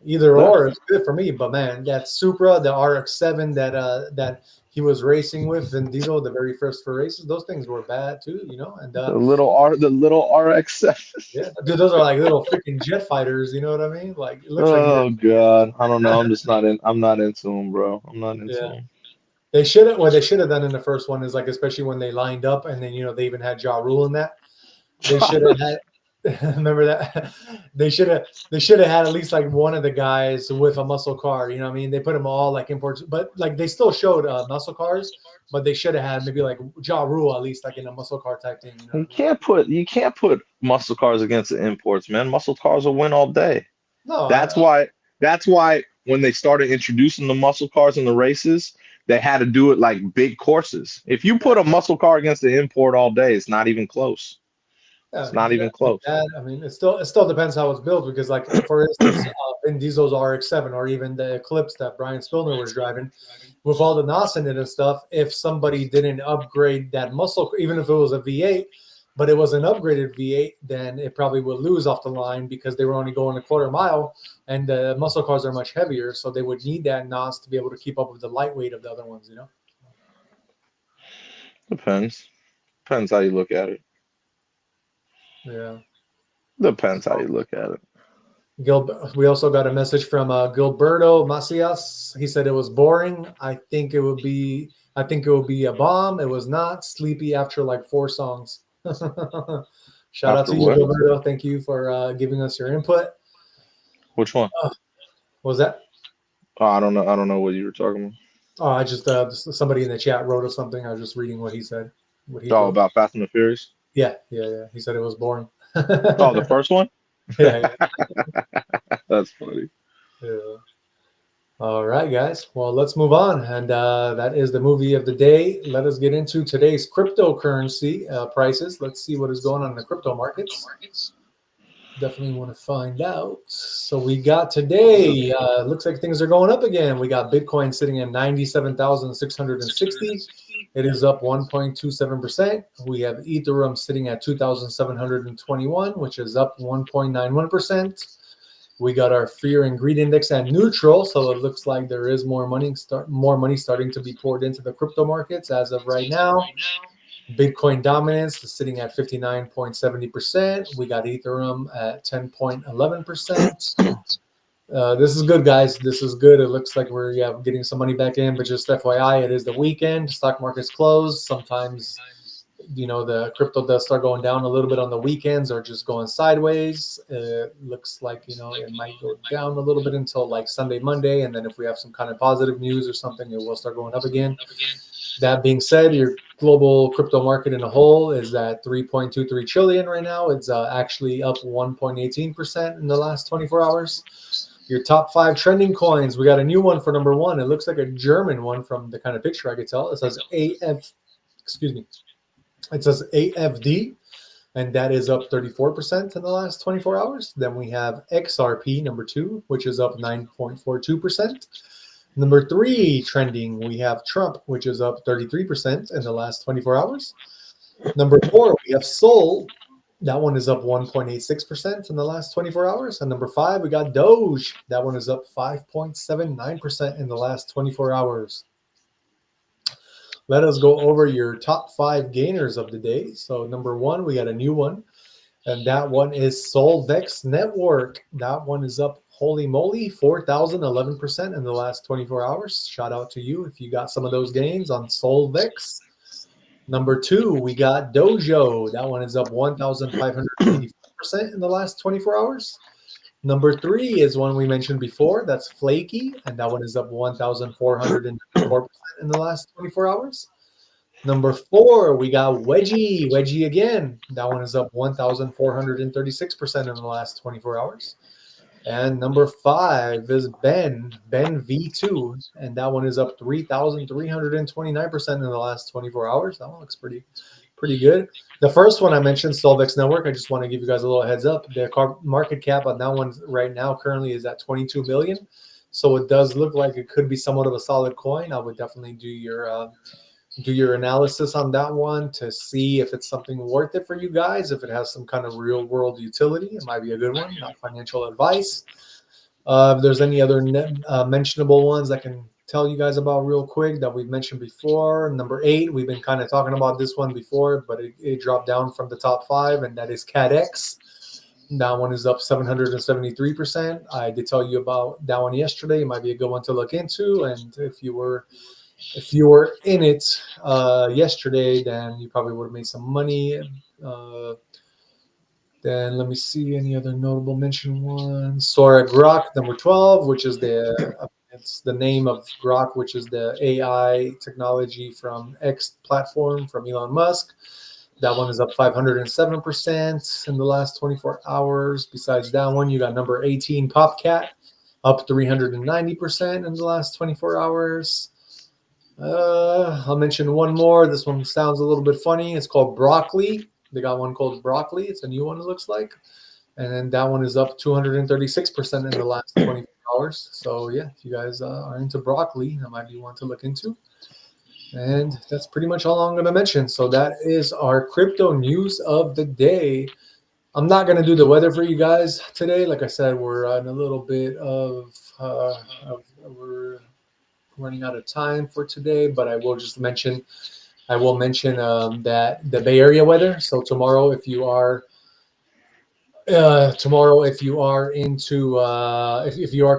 either or is good for me. But man, that Supra, the RX-7 that he was racing with Vin Diesel, the very first 4 races, those things were bad too, and the little RX-7. Yeah, dude, those are like little freaking jet fighters. You know what I mean? Like it looks like. God, I don't know. I'm not into them, bro. I'm not into them. They should have. What they should have done in the first one is like, especially when they lined up, and then they even had Ja Rule in that. They should have had. Remember that? They should have had at least like one of the guys with a muscle car. You know what I mean? They put them all like imports, but like they still showed muscle cars, but they should have had maybe like Ja Rule at least like in a muscle car type thing. You can't put muscle cars against the imports, man. Muscle cars will win all day. No, that's why when they started introducing the muscle cars in the races, they had to do it like big courses. If you put a muscle car against the import all day, it's not even close. It's not even close. I mean, it still depends how it's built because, like, for instance, Vin Diesel's RX-7 or even the Eclipse that Brian Spillner was driving, with all the NOS in it and stuff, if somebody didn't upgrade that muscle, even if it was a V8, but it was an upgraded V8, then it probably would lose off the line because they were only going a quarter mile, and the muscle cars are much heavier, so they would need that NOS to be able to keep up with the lightweight of the other ones, Depends how you look at it. Yeah. Depends how you look at it. We also got a message from Gilberto Macias. He said it was boring. I think it would be a bomb. It was not. Sleepy after like 4 songs. Shout out to you, Gilberto. Thank you for giving us your input. Which one? What was that? Oh, I don't know what you were talking about. Oh, I just somebody in the chat wrote us something. I was just reading what he said. About Fast and the Furious? Yeah. He said it was boring. Oh, the first one? Yeah. That's funny. Yeah. All right, guys. Well, let's move on. And that is the movie of the day. Let us get into today's cryptocurrency prices. Let's see what is going on in the crypto markets. Definitely want to find out. So we got today, looks like things are going up again. We got Bitcoin sitting at 97,660. It is up 1.27%. We have Ethereum sitting at 2,721, which is up 1.91%. We got our fear and greed index at neutral, so it looks like there is more money starting to be poured into the crypto markets as of right now. Bitcoin dominance is sitting at 59.70%. We got Ethereum at 10.11%. This is good, guys. This is good. It looks like we're getting some money back in, but just FYI, it is the weekend. Stock market's closed. Sometimes, the crypto does start going down a little bit on the weekends or just going sideways. It looks like, it might go down a little bit until like Sunday, Monday. And then if we have some kind of positive news or something, it will start going up again. That being said, your global crypto market in a whole is at 3.23 trillion right now. It's actually up 1.18% in the last 24 hours. Your top 5 trending coins. We got a new one for number 1. It looks like a German one from the kind of picture I could tell. It says It says AFD, and that is up 34% in the last 24 hours. Then we have XRP number 2, which is up 9.42%. Number 3 trending, we have Trump, which is up 33% in the last 24 hours. Number 4, we have Sol. That one is up 1.86% in the last 24 hours. And number 5, we got Doge. That one is up 5.79% in the last 24 hours. Let us go over your top 5 gainers of the day. So number 1, we got a new one. And that one is Solvex Network. That one is up, holy moly, 4,011% in the last 24 hours. Shout out to you if you got some of those gains on Solvex. Number 2, we got Dojo. That one is up 1,584% in the last 24 hours. Number 3 is one we mentioned before. That's Flaky, and that one is up 1,404% in the last 24 hours. Number 4, we got Wedgie. Wedgie again. That one is up 1,436% in the last 24 hours. And number 5 is Ben V2, and that one is up 3,329% in the last 24 hours. That one looks pretty good. The first one I mentioned, Solvex Network, I just want to give you guys a little heads up. The market cap on that one right now currently is at 22 million. So it does look like it could be somewhat of a solid coin. I would definitely do your analysis on that one to see if it's something worth it for you guys. If it has some kind of real world utility, it might be a good one. Not financial advice. If there's any other mentionable ones I can tell you guys about real quick that we've mentioned before. Number 8, we've been kind of talking about this one before, but it dropped down from the top 5, and that is CADX. That one is up 773%. I did tell you about that one yesterday. It might be a good one to look into, and if you were in it yesterday, then you probably would have made some money. Then let me see any other notable mention ones. Sora Grok number 12, which is it's the name of Grok, which is the AI technology from X platform from Elon Musk. That one is up 507% in the last 24 hours. Besides that one, you got number 18 Popcat, up 390% in the last 24 hours. I'll mention one more. This one sounds a little bit funny. It's called Broccoli. They got one called Broccoli. It's a new one, it looks like. And then that one is up 236% in the last 24 hours. So, yeah, if you guys are into broccoli, that might be one to look into. And that's pretty much all I'm going to mention. So that is our crypto news of the day. I'm not going to do the weather for you guys today. Like I said, we're in a little bit of we're running out of time for today, but I will mention that the Bay Area weather. So tomorrow, if you are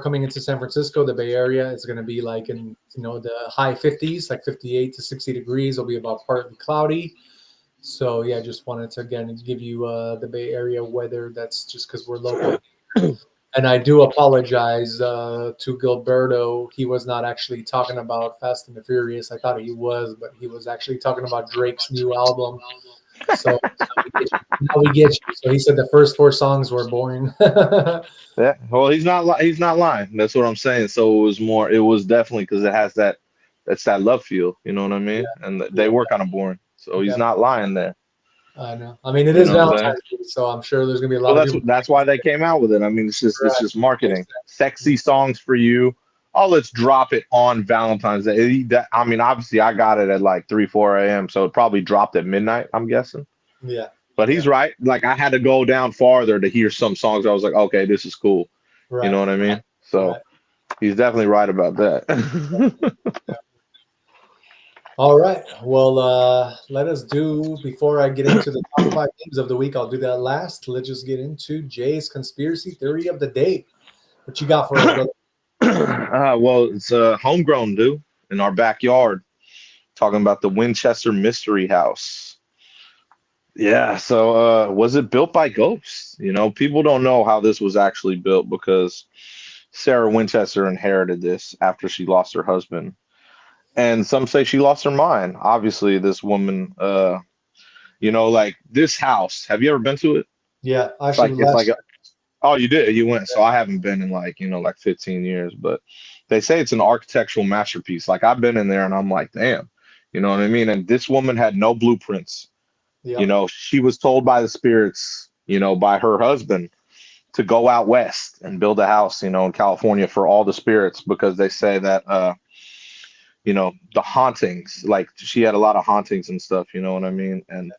coming into San Francisco, the Bay Area, it's going to be like in the high 50s, like 58 to 60 degrees. It'll be about partly cloudy. So yeah, just wanted to again give you the Bay Area weather. That's just because we're local. And I do apologize to Gilberto. He was not actually talking about Fast and the Furious. I thought he was, but he was actually talking about Drake's new album. So now we get you. So he said the first 4 songs were boring. Yeah, well, he's not lying. That's what I'm saying. So it was definitely because it has that's that love feel. You know what I mean? Yeah. And they were kind of boring. So he's not lying there. I know. I mean, it You is know what I'm saying? Valentine's Day, so I'm sure there's gonna be a Well, lot of people. that's why they came out with it. I mean, it's Right. just marketing. Makes sense. Sexy songs for you. Oh, let's drop it on Valentine's Day. I mean, obviously, I got it at like 3, 4 a.m. So it probably dropped at midnight, I'm guessing. Yeah. But Yeah. he's right. Like I had to go down farther to hear some songs. I was like, okay, this is cool. You know Right. what I mean? So Right. he's definitely right about that. All right. Well, let us do before I get into the top 5 games of the week. I'll do that last. Let's just get into Jay's conspiracy theory of the day. What you got for us, brother? Well, it's a homegrown dude in our backyard talking about the Winchester Mystery House. Yeah, so was it built by ghosts? You know, people don't know how this was actually built because Sarah Winchester inherited this after she lost her husband. And some say she lost her mind. Obviously, this woman, like this house. Have you ever been to it? Yeah, It's actually, like it's like last a, oh, you did. You went. So I haven't been in like, like 15 years, but they say it's an architectural masterpiece. Like I've been in there and I'm like, damn, you know what I mean? And this woman had no blueprints. yeah, She was told by the spirits, by her husband to go out west and build a house, in California for all the spirits because they say that the hauntings, like she had a lot of hauntings and stuff, you know what I mean? And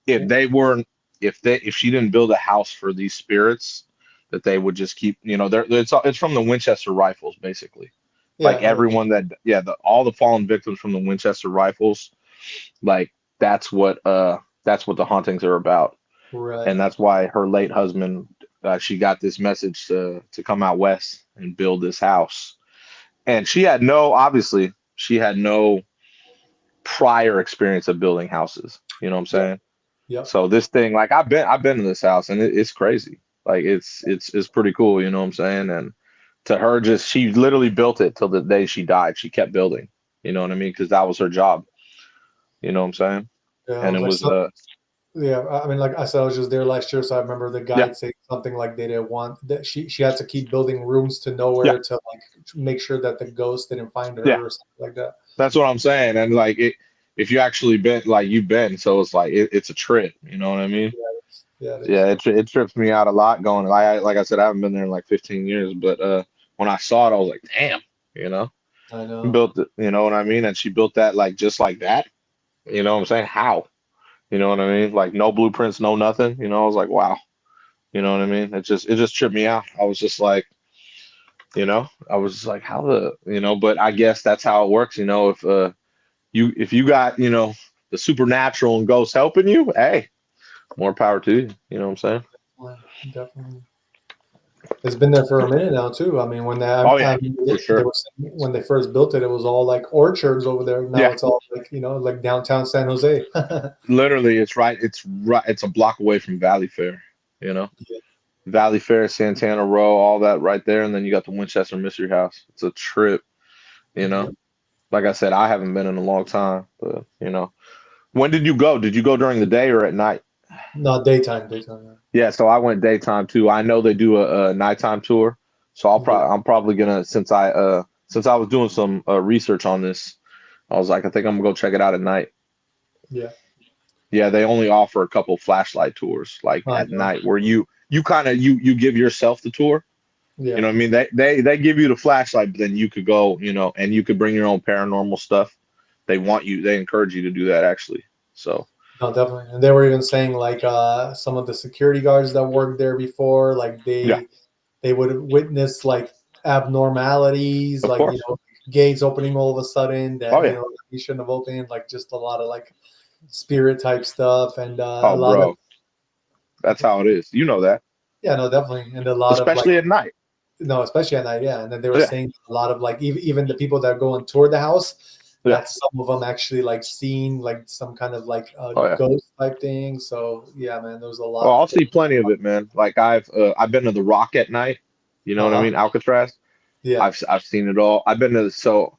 if they weren't if she didn't build a house for these spirits, that they would just keep, it's from the Winchester rifles, basically. Like yeah, everyone that all the fallen victims from the Winchester rifles, like that's what the hauntings are about. right, And that's why her late husband, she got this message to come out west and build this house. And obviously she had no prior experience of building houses. You know what I'm yep, saying? yep, So this thing, like I've been in this house and it's crazy. Like it's pretty cool. You know what I'm saying? And to her, she literally built it till the day she died. She kept building. You know what I mean? Because that was her job. You know what I'm saying? yeah. I And it was like, was so, yeah. I mean, like I said, I was just there last year, so I remember the yeah, guide saying something like they didn't want that she had to keep building rooms to yeah, nowhere to like make sure that the ghost didn't find yeah. her or something like that. That's what I'm saying. And like if you actually been like you've been, so it's like it's a trip. You know what I mean? Yeah, yeah, it Yeah, is. it trips me out a lot going. Like I said, I haven't been there in like 15 years, but when I saw it, I was like, damn, I know. built it. You know what I mean? And she built that like just like that. You know what I'm saying? How? You know what I mean? Like no blueprints, no nothing. I was like, wow. You know what I mean? It just tripped me out. I was just like, I was just like, how but I guess that's how it works. If you got, the supernatural and ghosts helping you, hey, more power to you. You know what I'm saying? Well, definitely. It's been there for a minute now too. I mean, when Oh yeah, for they sure. were when they first built it, it was all like orchards over there. Now Yeah, it's all like like downtown San Jose. literally, it's right. It's right. It's a block away from Valley Fair. You know, Yeah. Valley Fair, Santana Row, all that right there, and then you got the Winchester Mystery House. It's a trip. You know, Yep. like I said, I haven't been in a long time, but when did you go? Did you go during the day or at night? No, daytime, daytime. Yeah, so I went daytime too. I know they do a nighttime tour, so Yeah, I'm probably gonna since I was doing some research on this, I was like, I think I'm gonna go check it out at night. yeah. Yeah, they only offer a couple flashlight tours like I at know. night where you kind of you give yourself the tour. You Yeah. know what I mean? They give you the flashlight, but then you could go, and you could bring your own paranormal stuff. They encourage you to do that actually. So No, definitely. And they were even saying like some of the security guards that worked there before, like yeah, they would witness like abnormalities, of like course. gates opening all of a sudden Oh that yeah. he shouldn't have opened, like just a lot of like spirit type stuff and a Oh lot of bro, that's how it is. You know that, yeah, no, definitely, and a lot of like especially at night. no, especially at night, yeah. And then they were Yeah, saying a lot of like even the people that go and tour the house, yeah. that some of them actually like seen like some kind of like Oh yeah. ghost type thing. So yeah, man, there was a Oh, lot. I'll see plenty of it, man. Like I've been to the Rock at night. You know what I Uh huh. mean? Alcatraz. Yeah. I've seen it all. I've been to so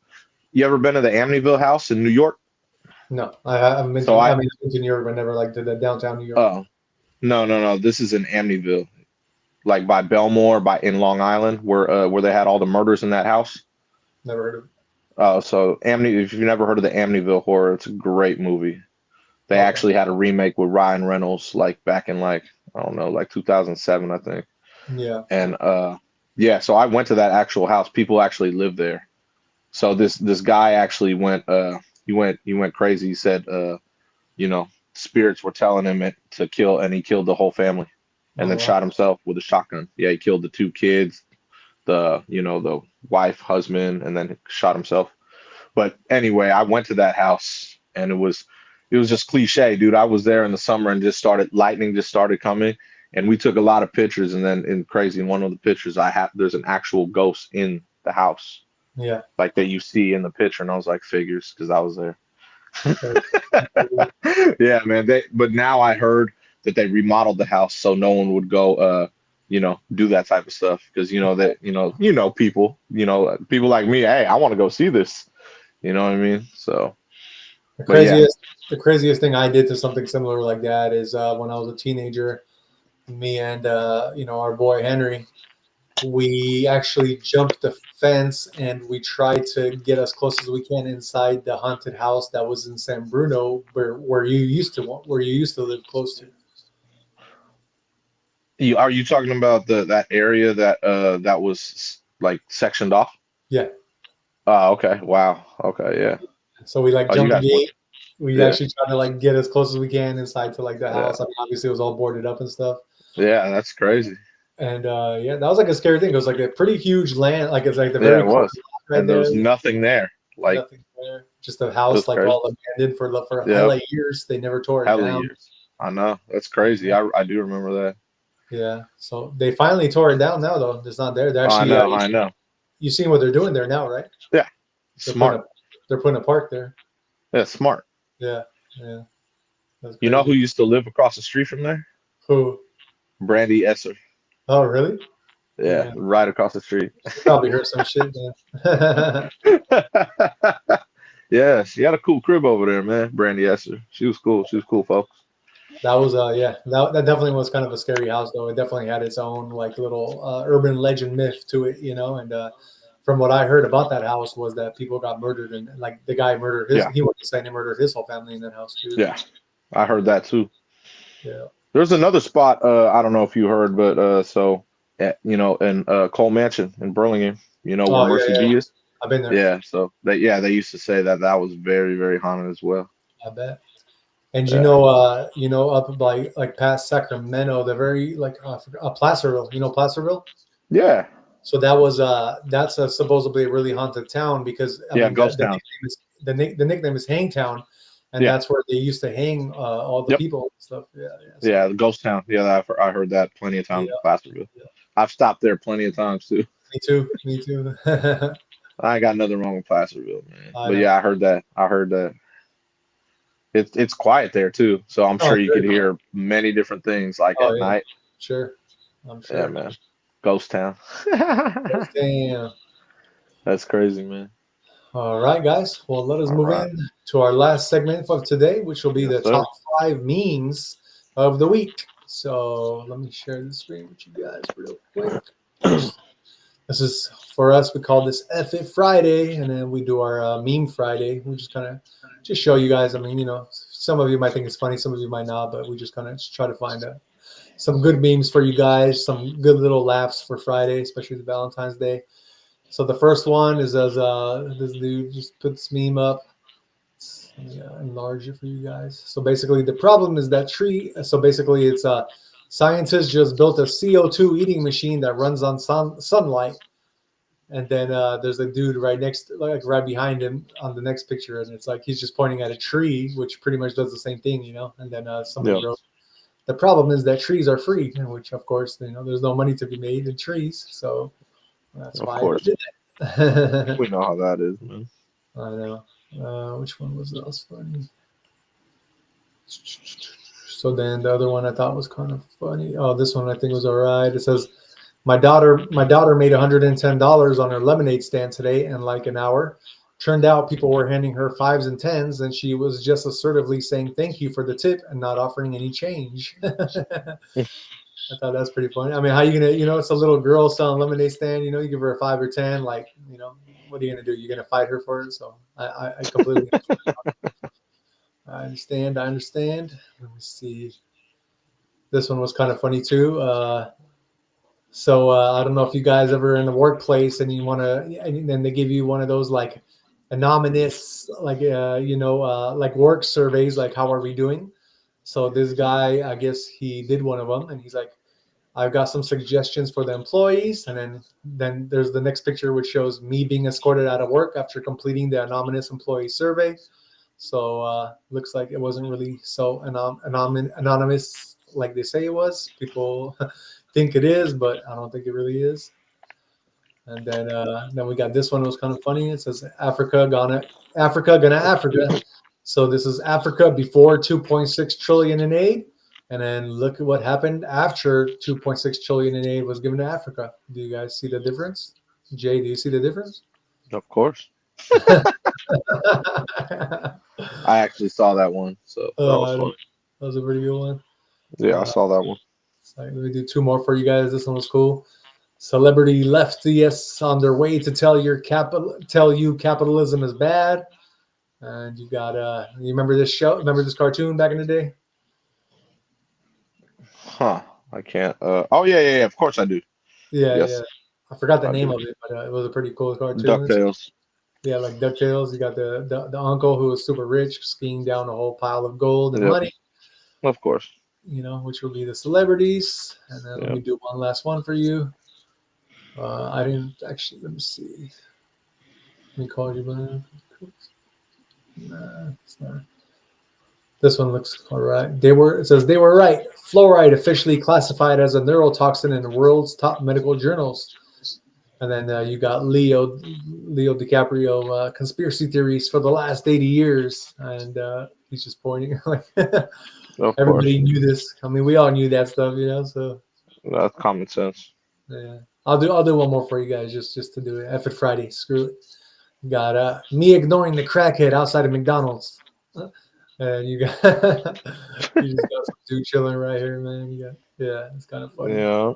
you ever been to the Amityville house in New York? No, I haven't been So to. I mean, I've been to New York, but never like to the downtown New York. oh no. This is in Amityville, like by Belmore, by in Long Island, where they had all the murders in that house. Never heard of it. Oh, so If you've never heard of the Amityville horror, it's a great movie. They Okay. actually had a remake with Ryan Reynolds, like back in like I don't know, like 2007, I think. Yeah. And yeah, so I went to that actual house. People actually lived there. So this guy actually went he went crazy. He said you know, spirits were telling him to kill, and he killed the whole family, and Oh then wow. shot himself with a shotgun. Yeah, he killed the two kids, the wife, husband, and then shot himself. But anyway, I went to that house, and it was just cliche, dude. I was there in the summer, and lightning just started coming, and we took a lot of pictures. And then in one of the pictures, there's an actual ghost in the house, Yeah. like that you see in the picture, and I was like, figures, because I was there. Okay. Yeah, man. But now I heard that they remodeled the house so no one would go do that type of stuff, because people like me, hey, I want to go see this. You know what I mean? So, The but yeah. craziest thing I did to something similar like that is when I was a teenager, me and our boy Henry, we actually jumped the fence and we tried to get as close as we can inside the haunted house that was in San Bruno, where you used to live close to. Are you talking about that area that was like sectioned off? Yeah. Oh, okay. Wow. Okay. Yeah. So we like Oh, you jumped the guys went. gate. We Yeah. actually tried to like get as close as we can inside to like the Yeah. house. I mean, obviously it was all boarded up and stuff. Yeah. That's crazy. And yeah, that was like a scary thing. It was like a pretty huge land, like it's like the Yeah, very it corner was. lot right And there there. was nothing there. Like, Nothing there. Just a it was house like crazy. all abandoned for Yeah. hella years. They never tore it Hell of down. years. I know. That's crazy. I do remember that. Yeah. So they finally tore it down now though. It's not there. They're Oh, I actually know. I know. you seen what they're doing there now, right? Yeah. They're putting Smart. a they're putting a park there. Yeah. Smart. Yeah. Yeah. That's You know who crazy. used to live across the street from there? Who? Brandy Esser. Oh really? Yeah. Yeah. Right across the street. She probably heard some shit, man. Yeah. She had a cool crib over there, man. Brandy Esser. She was cool. She was cool, folks. That was yeah, that definitely was kind of a scary house though. It definitely had its own like little urban legend myth to it, and from what I heard about that house was that people got murdered and like the guy murdered Yeah. he wasn't saying he murdered his whole family in that house too. Yeah. I heard that too. Yeah. There's another spot, I don't know if you heard, but in Cole Mansion in Burlingame, where Oh Mercy yeah, B is. I've been there. Yeah, so they used to say that was very, very haunted as well. I bet. And Yeah. up by like past Sacramento, the very like Placerville, Placerville. Yeah. So that's supposedly a really haunted town because I mean Ghost the town. nickname is the nickname is Hangtown, and Yeah. that's where they used to hang all the Yep. people and stuff. Yeah, Yeah, the ghost town. Yeah, I heard that plenty of times Yeah. in Placerville. Yeah. I've stopped there plenty of times too. Me too. Me too. I ain't got nothing wrong with Placerville, man. I But know. yeah, I heard that. It's quiet there too, so I'm sure you good. could hear many different things like Oh, at yeah. night. Sure. I'm sure. Yeah, man. Ghost town. Damn. That's crazy, man. All right, guys. Well, let us All move right. in to our last segment of today, which will be Yes, the sir. top 5 memes of the week. So let me share the screen with you guys real quick. This is for us. We call this F It Friday, and then we do our meme Friday. We just kind of just show you guys. I mean, some of you might think it's funny, some of you might not, but we just kind of try to find some good memes for you guys, some good little laughs for Friday, especially the Valentine's Day. So the first one is as this dude just put this meme up. Let me enlarge it for you guys. So basically, the problem is that tree. So basically, it's scientists just built a CO2 eating machine that runs on sunlight. And then there's a dude right behind him on the next picture, and it's like he's just pointing at a tree, which pretty much does the same thing, And then somebody wrote, "The problem is that trees are free," which of course, there's no money to be made in trees, so that's why they did it. We know how that is, man. I know. Which one was else funny? So then the other one I thought was kind of funny. Oh, this one I think was all right. It says, My daughter made $110 on her lemonade stand today in like an hour. Turned out people were handing her 5s and 10s, and she was just assertively saying thank you for the tip and not offering any change. I thought that's pretty funny. I mean, how you gonna, it's a little girl selling lemonade stand. You give her a 5 or 10, like, what are you gonna do? You're gonna fight her for it. So I completely. I understand. Let me see. This one was kind of funny too. So I don't know if you guys ever in the workplace and you want to, and then they give you one of those like anonymous, like like work surveys, like how are we doing? So this guy, I guess he did one of them, and he's like, I've got some suggestions for the employees, and then there's the next picture which shows me being escorted out of work after completing the anonymous employee survey. So looks like it wasn't really so anonymous like they say it was. People think it is, but I don't think it really is. And then we got this one. It was kind of funny. It says Africa, gonna Africa. So this is Africa before 2.6 trillion in aid, and then look at what happened after 2.6 trillion in aid was given to Africa. Do you guys see the difference? Jay, do you see the difference? Of course. I actually saw that one, so that was funny. That was a pretty good one. Yeah, I saw that one. So let me do two more for you guys. This one was cool. Celebrity leftists on their way to tell you capitalism is bad. And you got you remember this show? Remember this cartoon back in the day? Huh. I can't. Oh yeah. Of course I do. Yeah, Yes. yeah. I forgot the name of it, but it was a pretty cool cartoon. DuckTales. Yeah, like DuckTales. You got the uncle who was super rich, skiing down a whole pile of gold and money. Of course. Which will be the celebrities. And then let me do one last one for you. I didn't actually. Let me see. Let me call you, man. Nah, it's not. This one looks all right. It says they were right. Fluoride officially classified as a neurotoxin in the world's top medical journals. And then you got Leo DiCaprio conspiracy theories for the last 80 years, and he's just pointing like everybody knew this. I mean, we all knew that stuff, So that's common sense. Yeah, I'll do one more for you guys just to do it. F it Friday. Screw it. Got me ignoring the crackhead outside of McDonald's. And you just got some dude chilling right here, man. Yeah, it's kind of funny. Yeah.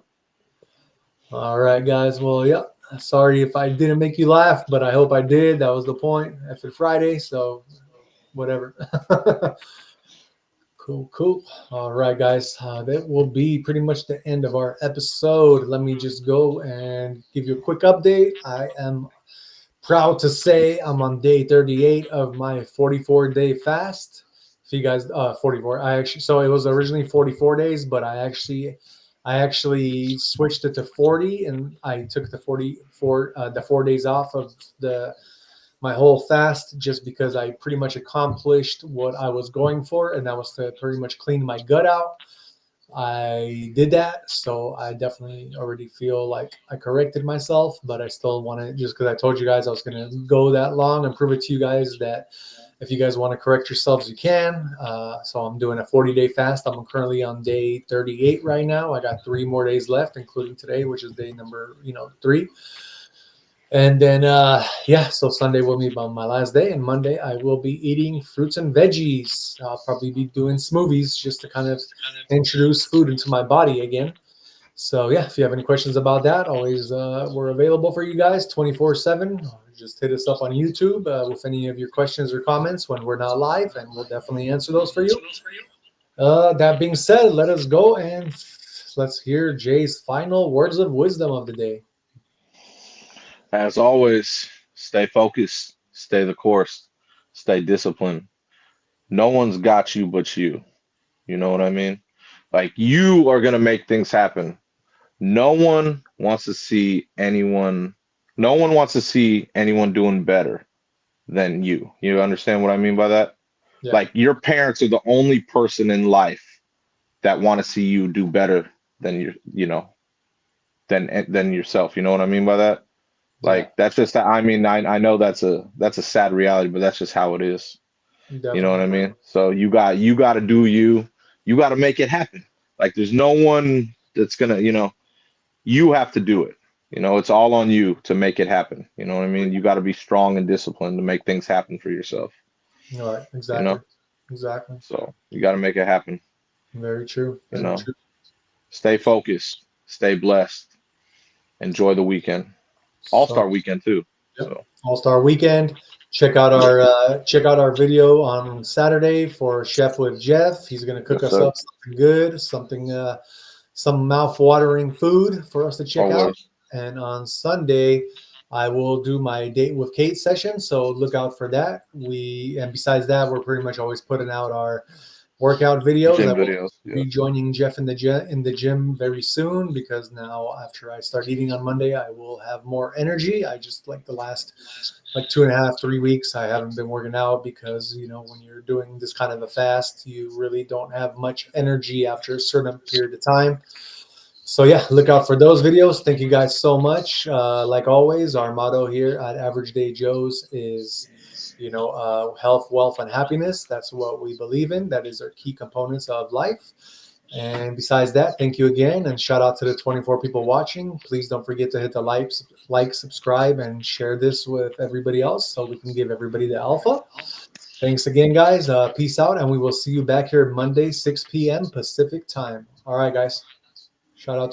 All right, guys. Well, yeah. Sorry if I didn't make you laugh, but I hope I did. That was the point. After Friday, so whatever. Cool. All right, guys. That will be pretty much the end of our episode. Let me just go and give you a quick update. I am proud to say I'm on day 38 of my 44-day fast. If you guys 44, so it was originally 44 days, but I actually switched it to 40, and I took the 4 days off of my whole fast just because I pretty much accomplished what I was going for, and that was to pretty much clean my gut out. I did that, so I definitely already feel like I corrected myself, but I still want to, just because I told you guys I was going to go that long and prove it to you guys that if you guys want to correct yourselves, you can. So I'm doing a 40-day fast. I'm currently on day 38 right now. I got 3 more days left, including today, which is day number 3. And then, so Sunday will be my last day, and Monday I will be eating fruits and veggies. I'll probably be doing smoothies just to kind of introduce food into my body again. So, yeah, if you have any questions about that, always we're available for you guys 24/7. Just hit us up on YouTube with any of your questions or comments when we're not live, and we'll definitely answer those for you. That being said, let us go and let's hear Jay's final words of wisdom of the day. As always, stay focused, stay the course, stay disciplined. No one's got you but you. You know what I mean? Like, you are going to make things happen. No one wants to see anyone doing better than you. You understand what I mean by that? Yeah. Like, your parents are the only person in life that want to see you do better than than yourself. You know what I mean by that? Like, that's just, I mean, I know that's a sad reality, but that's just how it is. Definitely. You know what I mean? So you got to do you got to make it happen. Like, there's no one that's going to, you have to do it. It's all on you to make it happen. You know what I mean? You got to be strong and disciplined to make things happen for yourself. All right. Exactly. Exactly. So you got to make it happen. Very true. Very true. Stay focused, stay blessed, enjoy the weekend. All-Star weekend too. Yep. So. All-Star weekend. check out our video on Saturday for Chef with Jeff. He's going to cook Yes, us sir. up something good, some mouth-watering food for us to check out. Always. And on Sunday, I will do my date with Kate session. So look out for that. And besides that, we're pretty much always putting out our workout videos. Gym I will videos. Yeah. be joining Jeff in the gym very soon, because now after I start eating on Monday, I will have more energy. I just, like, the last 2.5, 3 weeks, I haven't been working out because, when you're doing this kind of a fast, you really don't have much energy after a certain period of time. So yeah, look out for those videos. Thank you guys so much. Like always, our motto here at Average Day Joes is, health, wealth, and happiness. That's what we believe in. That is our key components of life. And besides that, thank you again, and shout out to the 24 people watching. Please don't forget to hit the like, subscribe, and share this with everybody else so we can give everybody the alpha. Thanks again, guys. Peace out, and we will see you back here Monday, 6 p.m. Pacific time. All right, guys. Shout out.